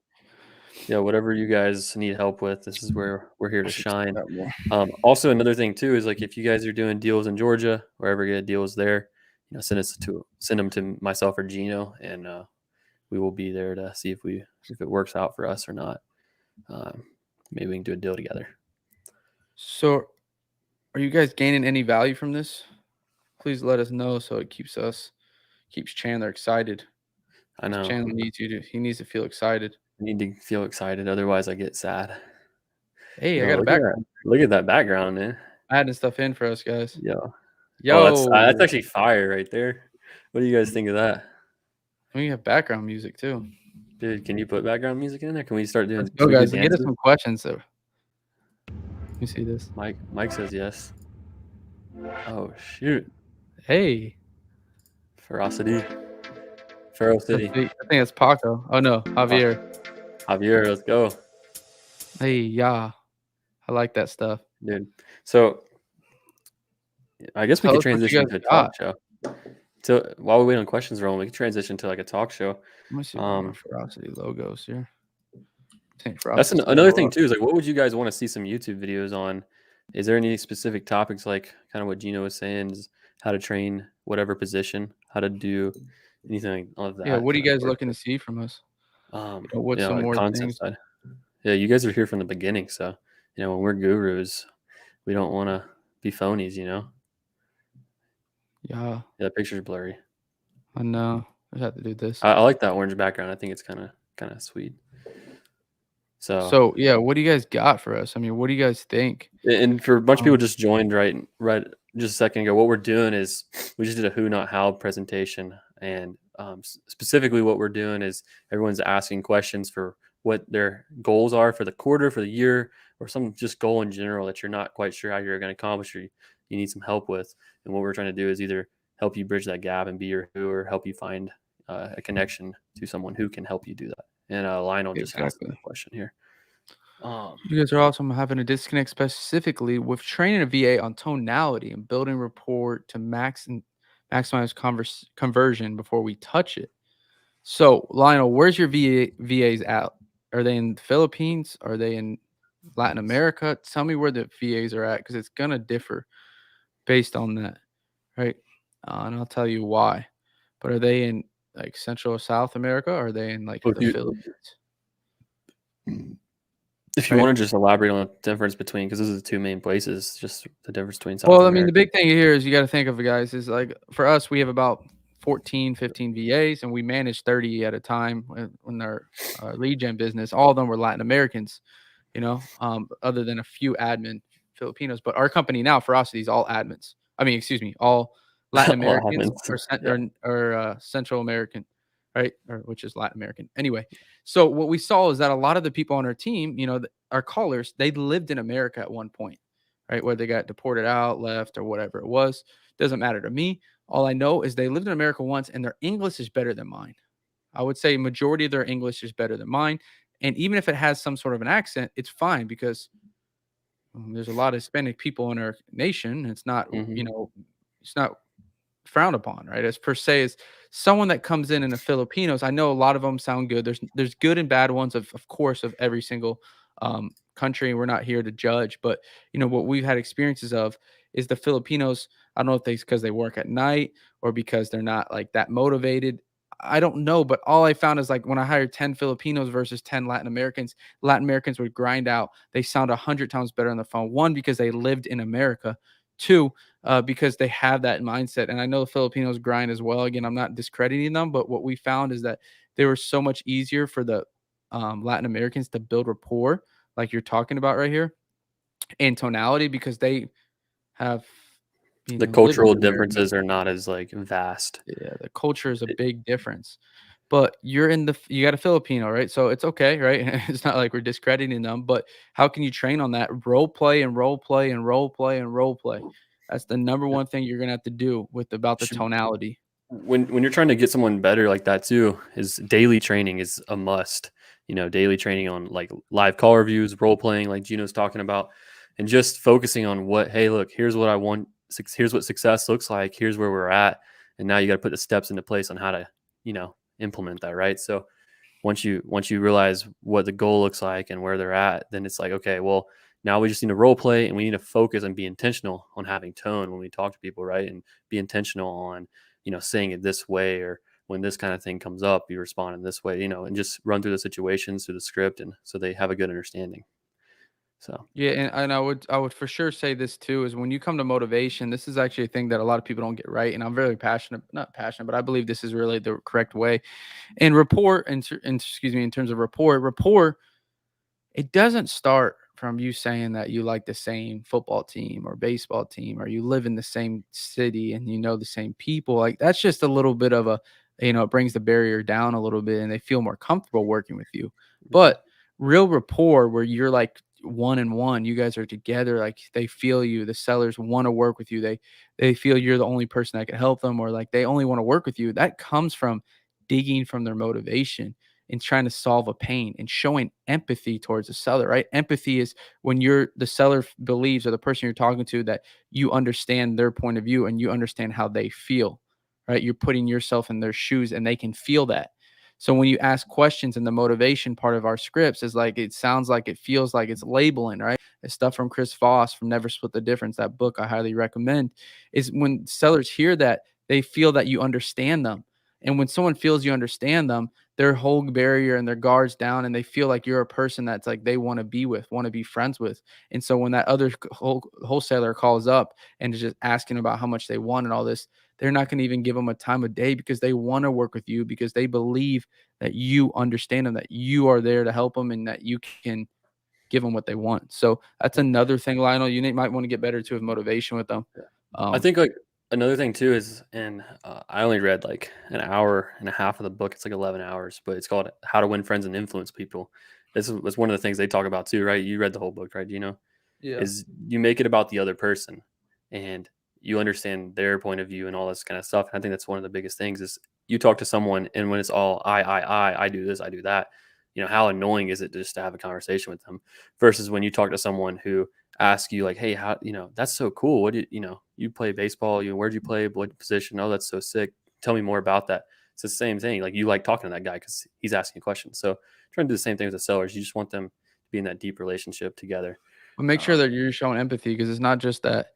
B: Yeah, whatever you guys need help with, this is where we're here
A: I
B: to
A: should take
B: shine.
A: that more.
B: Also, another thing too is like if you guys are doing deals in Georgia, wherever you get deals there, send them to myself or Gino, and we will be there to see if it works out for us or not. Maybe we can do a deal together.
A: So are you guys gaining any value from this? Please let us know so it keeps Chandler excited.
B: I know.
A: Chandler he needs to feel excited.
B: I need to feel excited, otherwise I get sad.
A: Hey, I
B: Yo,
A: got a
B: look at that!
A: background.
B: Look at that background, man.
A: Adding stuff in for us guys.
B: Yo, oh, that's
A: Yo,
B: actually fire right there. What do you guys think of that,
A: we have background music too.
B: dude? Can you put background music in there? Can we start doing?
A: Let's go,
B: Can we do
A: guys. Get us
B: dances?
A: some questions. So, you see this?
B: Mike says yes. Oh shoot,
A: Hey,
B: ferocity, Faro City,
A: I think it's Paco. Oh no, Javier.
B: Javier, let's go,
A: Hey, yeah, I like that stuff.
B: dude. So I guess we
A: Tell
B: could
A: us what you
B: transition
A: guys
B: to a
A: got.
B: talk show. So while we wait on questions rolling, we could transition to like a talk show.
A: Let me see if our Ferocity logos here.
B: That's another thing too. Is like, what would you guys want to see some YouTube videos on? Is there any specific topics like kind of what Gino was saying, is how to train whatever position, how to do anything like that?
A: Yeah, what are you
B: kind of
A: guys
B: work?
A: looking to see from us? What's some
B: Like
A: more
B: concept
A: things?
B: side. Yeah, you guys are here from the beginning, so when we're gurus, we don't want to be phonies.
A: Yeah,
B: Yeah, the picture's blurry.
A: I know. I have to do this.
B: I like that orange background. I think it's kind of sweet.
A: So yeah, what do you guys got for us? I mean, what do you guys think?
B: And for a bunch of people just joined right just a second ago, what we're doing is we just did a who not how presentation, and specifically what we're doing is everyone's asking questions for what their goals are for the quarter, for the year, or some just goal in general that you're not quite sure how you're going to accomplish, or you need some help with. And what we're trying to do is either help you bridge that gap and be your who, or help you find a connection to someone who can help you do that. And Lionel just asked the question here.
A: You guys are awesome. Having a disconnect specifically with training a VA on tonality and building rapport to maximize conversion before we touch it. So, Lionel, where's your VAs out? Are they in the Philippines? Are they in Latin America? Tell me where the VAs are at because it's going to differ based on that, right? And I'll tell you why. But are they in like Central or South America? Or are they in like the Philippines?
B: If you
A: right?
B: want to just elaborate on the difference between, because those are the two main places, just the difference between South
A: Well, I mean, the
B: America.
A: big thing here is you got to think of it, guys, is like for us, we have about 14, 15 VAs, and we manage 30 at a time when our lead gen business. All of them were Latin Americans, other than a few admin Filipinos. But our company now, Ferocity, is all admins. I mean, excuse me, all Latin
B: All
A: Americans
B: happens.
A: or,
B: Yeah.
A: Central American, right? Or which is Latin American. Anyway, so what we saw is that a lot of the people on our team, our callers, they lived in America at one point, right? Whether they got deported out, left, or whatever it was, doesn't matter to me. All I know is they lived in America once and their English is better than mine. I would say majority of their English is better than mine. And even if it has some sort of an accent, it's fine because there's a lot of Hispanic people in our nation. It's not,
B: Hmm.
A: it's not frowned upon, right? As per se, as someone that comes in the Filipinos, I know a lot of them sound good. There's good and bad ones, of course, of every single country. We're not here to judge, but what we've had experiences of is the Filipinos. I don't know if they because they work at night or because they're not like that motivated. I don't know, but all I found is like when I hired 10 Filipinos versus 10 Latin Americans would grind out. They sound 100 times better on the phone. One, because they lived in America. Two, because they have that mindset. And I know the Filipinos grind as well. Again, I'm not discrediting them, but what we found is that they were so much easier for the Latin Americans to build rapport, like you're talking about right here, and tonality because they have,
B: The
A: lived
B: cultural
A: in America.
B: differences are not as like vast.
A: Yeah, the culture is a
B: It-
A: big difference. But you got a Filipino, right? So it's okay, right? It's not like we're discrediting them, but how can you train on that? Role play and role play and role play and role play. That's the number one thing you're gonna have to do about the
B: should
A: tonality.
B: when you're trying to get someone better like that too, is daily training is a must. Daily training on like live call reviews, role playing, like Gino's talking about, and just focusing on hey, look, here's what I want. Here's what success looks like. Here's where we're at, and now you got to put the steps into place on how to, implement that, right? So once you realize what the goal looks like and where they're at, then it's like, okay, well, now we just need to role play and we need to focus and be intentional on having tone when we talk to people, right? And be intentional on, saying it this way, or when this kind of thing comes up, you respond in this way, and just run through the situations through the script, and so they have a good understanding. So
A: Yeah, and I would for sure say this too is when you come to motivation, this is actually a thing that a lot of people don't get right. And I'm very passionate, not passionate, but I believe this is really the correct way. And rapport, excuse me, in terms of rapport, it doesn't start from you saying that you like the same football team or baseball team or you live in the same city and you know the same people. Like that's just a little bit of it brings the barrier down a little bit and they feel more comfortable working with you.
B: mhm.
A: But real rapport where you're like one and one, you guys are together, like they feel you, the sellers want to work with you. They feel you're the only person that can help them or like they only want to work with you. That comes from digging from their motivation and trying to solve a pain and showing empathy towards the seller, right? Empathy is when the seller believes or the person you're talking to that you understand their point of view and you understand how they feel, right? You're putting yourself in their shoes and they can feel that. So when you ask questions and the motivation part of our scripts is like it sounds like it feels like it's labeling, right? It's stuff from Chris Voss from Never Split the Difference, that book I highly recommend. Is when sellers hear that, they feel that you understand them. And when someone feels you understand them, their whole barrier and their guards down and they feel like you're a person that's like they want to be with, want to be friends with. And so when that other wholesaler calls up and is just asking about how much they want and all this, they're not going to even give them a time of day because they want to work with you because they believe that you understand them, that you are there to help them and that you can give them what they want. So that's another thing, Lionel. You might want to get better too with motivation with them.
B: I think like another thing too is, and I only read like an hour and a half of the book. It's like 11 hours, but it's called How to Win Friends and Influence People. This was one of the things they talk about too, right? You read the whole book, right?
A: Yeah.
B: Is you make it about the other person and you understand their point of view and all this kind of stuff. And I think that's one of the biggest things is you talk to someone and when it's all I do this, I do that, how annoying is it just to have a conversation with them versus when you talk to someone who asks you like, hey, how, that's so cool. What do you play baseball? Where'd you play? What position? Oh, that's so sick. Tell me more about that. It's the same thing. Like you like talking to that guy because he's asking questions. So trying to do the same thing with the sellers. You just want them to be in that deep relationship together.
A: But make sure
B: Um,
A: that you're showing empathy because it's not just that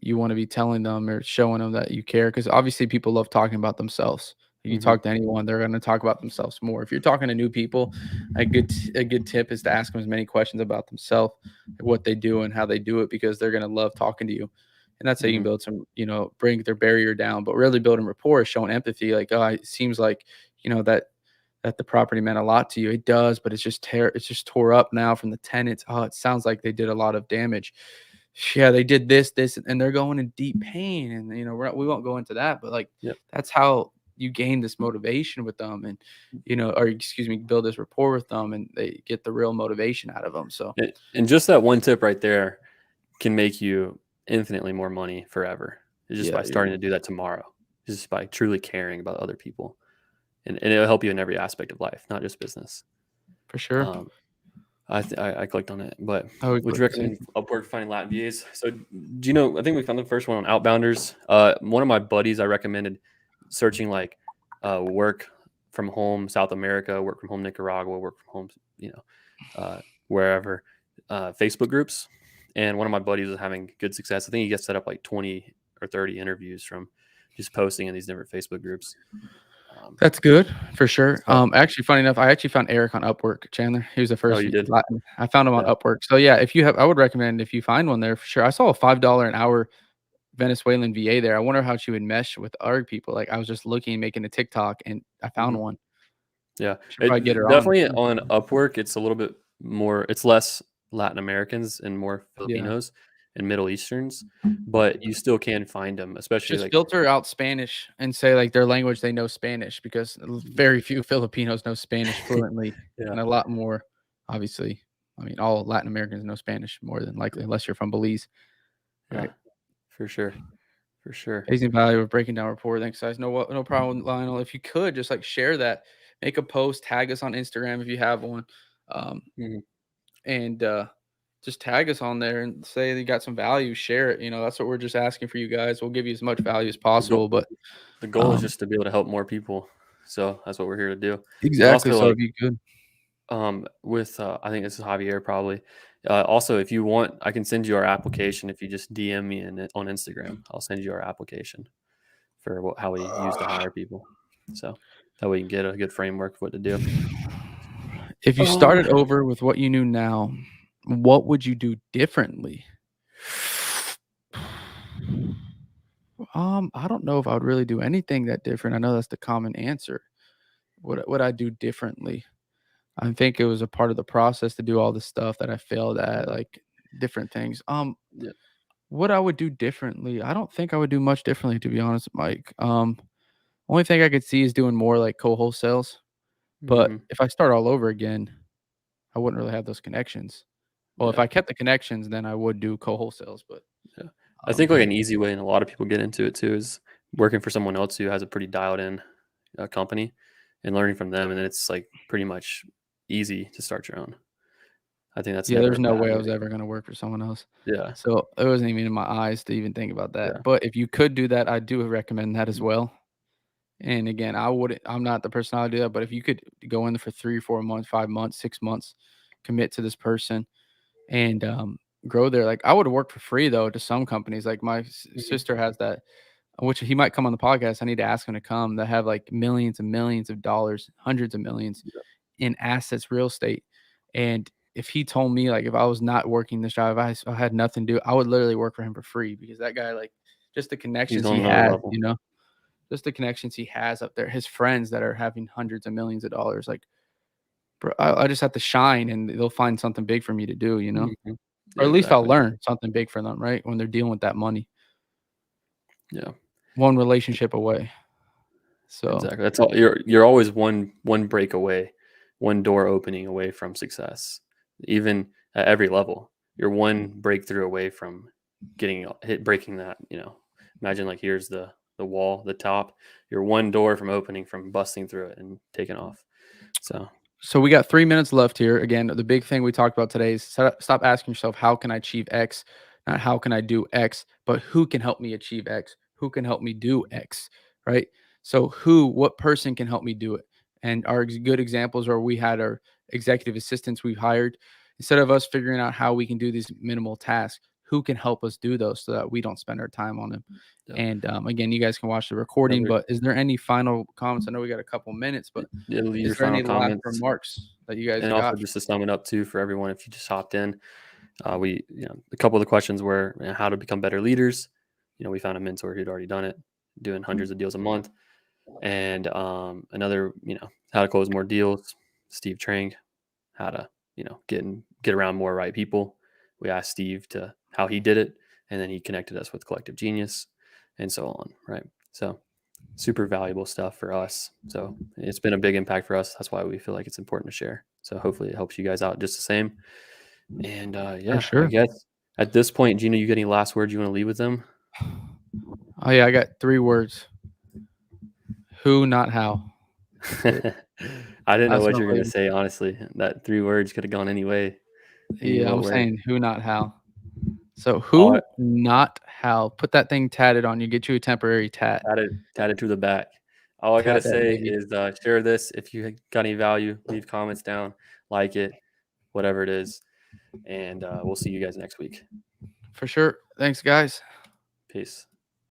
A: you want to be telling them or showing them that you care. Because obviously, people love talking about themselves. You talk to anyone, they're going to talk about themselves more. If you're talking to new people, a good tip is to ask them as many questions about themselves, what they do and how they do it, because they're going to love talking to you. And that's how you can build some, bring their barrier down, but really building rapport is showing empathy. Like, oh, it seems like, that the property meant a lot to you. It does, but it's just tore up now from the tenants. Oh, it sounds like they did a lot of damage. Yeah, they did this, and they're going in deep pain. And, we won't go into that, but like, that's how you gain this motivation with them, and, build this rapport with them, and they get the real motivation out of them. So,
B: and just that one tip right there can make you infinitely more money forever. It's just by starting to do that tomorrow, just by truly caring about other people. And it'll help you in every aspect of life, not just business.
A: For sure.
B: I clicked on it, but
A: would
B: you recommend Upwork finding Latin VAs? So do you know, I think we found the first one on Outbounders. One of my buddies, I recommended searching like work from home South America, work from home Nicaragua, work from home, wherever, Facebook groups. And one of my buddies was having good success. I think he gets set up like 20 or 30 interviews from just posting in these different Facebook groups.
A: That's good for sure. Actually, funny enough, I actually found Eric on Upwork, Chandler. He was the first.
B: Oh, you did?
A: Latin. I found him on Upwork. So yeah, I would recommend if you find one there for sure. I saw a $5 an hour Venezuelan VA there. I wonder how she would mesh with our people. Like, I was just making a TikTok, and I found one.
B: Yeah,
A: get her
B: definitely on Upwork. It's a little bit more. It's less Latin Americans and more Filipinos and Middle Easterns, but you still can find them, especially
A: just filter out Spanish and say like their language they know Spanish, because very few Filipinos know Spanish fluently, and a lot more, obviously. I mean, all Latin Americans know Spanish more than likely, unless you're from Belize.
B: Right. For sure.
A: Amazing value of breaking down rapport. Thanks, guys. No problem, Lionel. If you could just like share that, make a post, tag us on Instagram if you have one, and just tag us on there and say you got some value, share it. That's what we're just asking for you guys. We'll give you as much value as possible, but
B: the goal is just to be able to help more people. So that's what we're here to do.
A: Exactly. Also, so if you could,
B: with I think this is Javier probably. Also, if you want, I can send you our application. If you just DM me on Instagram, I'll send you our application for how we use to hire people. So that way you can get a good framework of what to do.
A: If you started over with what you knew now, what would you do differently? I don't know if I would really do anything that different. I know that's the common answer. What would I do differently? I think it was a part of the process to do all the stuff that I failed at, like different things. What I would do differently, I don't think I would do much differently, to be honest, Mike. Only thing I could see is doing more like co-wholesales. But if I start all over again, I wouldn't really have those connections. Well, if I kept the connections, then I would do co-wholesales. But
B: I think like an easy way, and a lot of people get into it too, is working for someone else who has a pretty dialed in company and learning from them. And then it's like pretty much easy to start your own. I think that's
A: there's no way I was ever going to work for someone else. So it wasn't even in my eyes to even think about that. But if you could do that, I do recommend that as well. And again, I'm not the person I'll do that, but if you could go in there for 3 or 4 months, 5 months, 6 months, commit to this person and grow there. Like, I would work for free though to some companies. Like my sister has that, which he might come on the podcast. I need to ask him to come, that have like millions and millions of dollars, hundreds of millions in assets, real estate. And if he told me, like, if I was not working this job, if I had nothing to do, I would literally work for him for free, because that guy, like, just the connections he has, just the connections he has up there, his friends that are having hundreds of millions of dollars. Like, bro, I just have to shine and they'll find something big for me to do, or at least I'll learn something big for them, right? When they're dealing with that money. One relationship away. So
B: exactly. That's all. You're always one break away, one door opening away from success. Even at every level, you're one breakthrough away from breaking that. Imagine like here's the wall, the top. You're one door from opening, from busting through it and taking off. So
A: we got 3 minutes left here. Again, the big thing we talked about today is stop asking yourself, how can I achieve X? Not how can I do X, but who can help me achieve X? Who can help me do X, right? So what person can help me do it? And our good examples are, we had our executive assistants we've hired. Instead of us figuring out how we can do these minimal tasks, who can help us do those so that we don't spend our time on them.
B: Yeah.
A: And again, you guys can watch the recording,
B: Another-
A: but is there any final comments? I know we got a couple minutes, but
B: Yeah, leave your
A: is there any
B: final
A: last
B: comments.
A: remarks that you guys
B: And
A: got?
B: also just to sum it up too for everyone, if you just hopped in, a couple of the questions were how to become better leaders. We found a mentor who'd already done it, doing hundreds of deals a month. And another, how to close more deals. Steve Trang, how to, get around more right people. We asked Steve to how he did it, and then he connected us with Collective Genius and so on. Right. So super valuable stuff for us. So it's been a big impact for us. That's why we feel like it's important to share. So hopefully it helps you guys out just the same. And yeah,
A: sure.
B: I guess at this point, Gina, you got any last words you want to leave with them?
A: Oh yeah, I got 3 words. Who, not how.
B: I didn't know
A: That's
B: what
A: what
B: you're
A: I'm
B: going to say, honestly. That 3 words could have gone any way.
A: Yeah, I'm
B: What way.
A: saying who, not how. So
B: All
A: who,
B: right.
A: not how. Put that thing tatted on you. Get you a temporary tat.
B: Tatted to the back. All I got to
A: Tat that
B: say
A: baby.
B: is share this. If you got any value, leave comments down, like it, whatever it is. And we'll see you guys next week.
A: For sure. Thanks, guys.
B: Peace.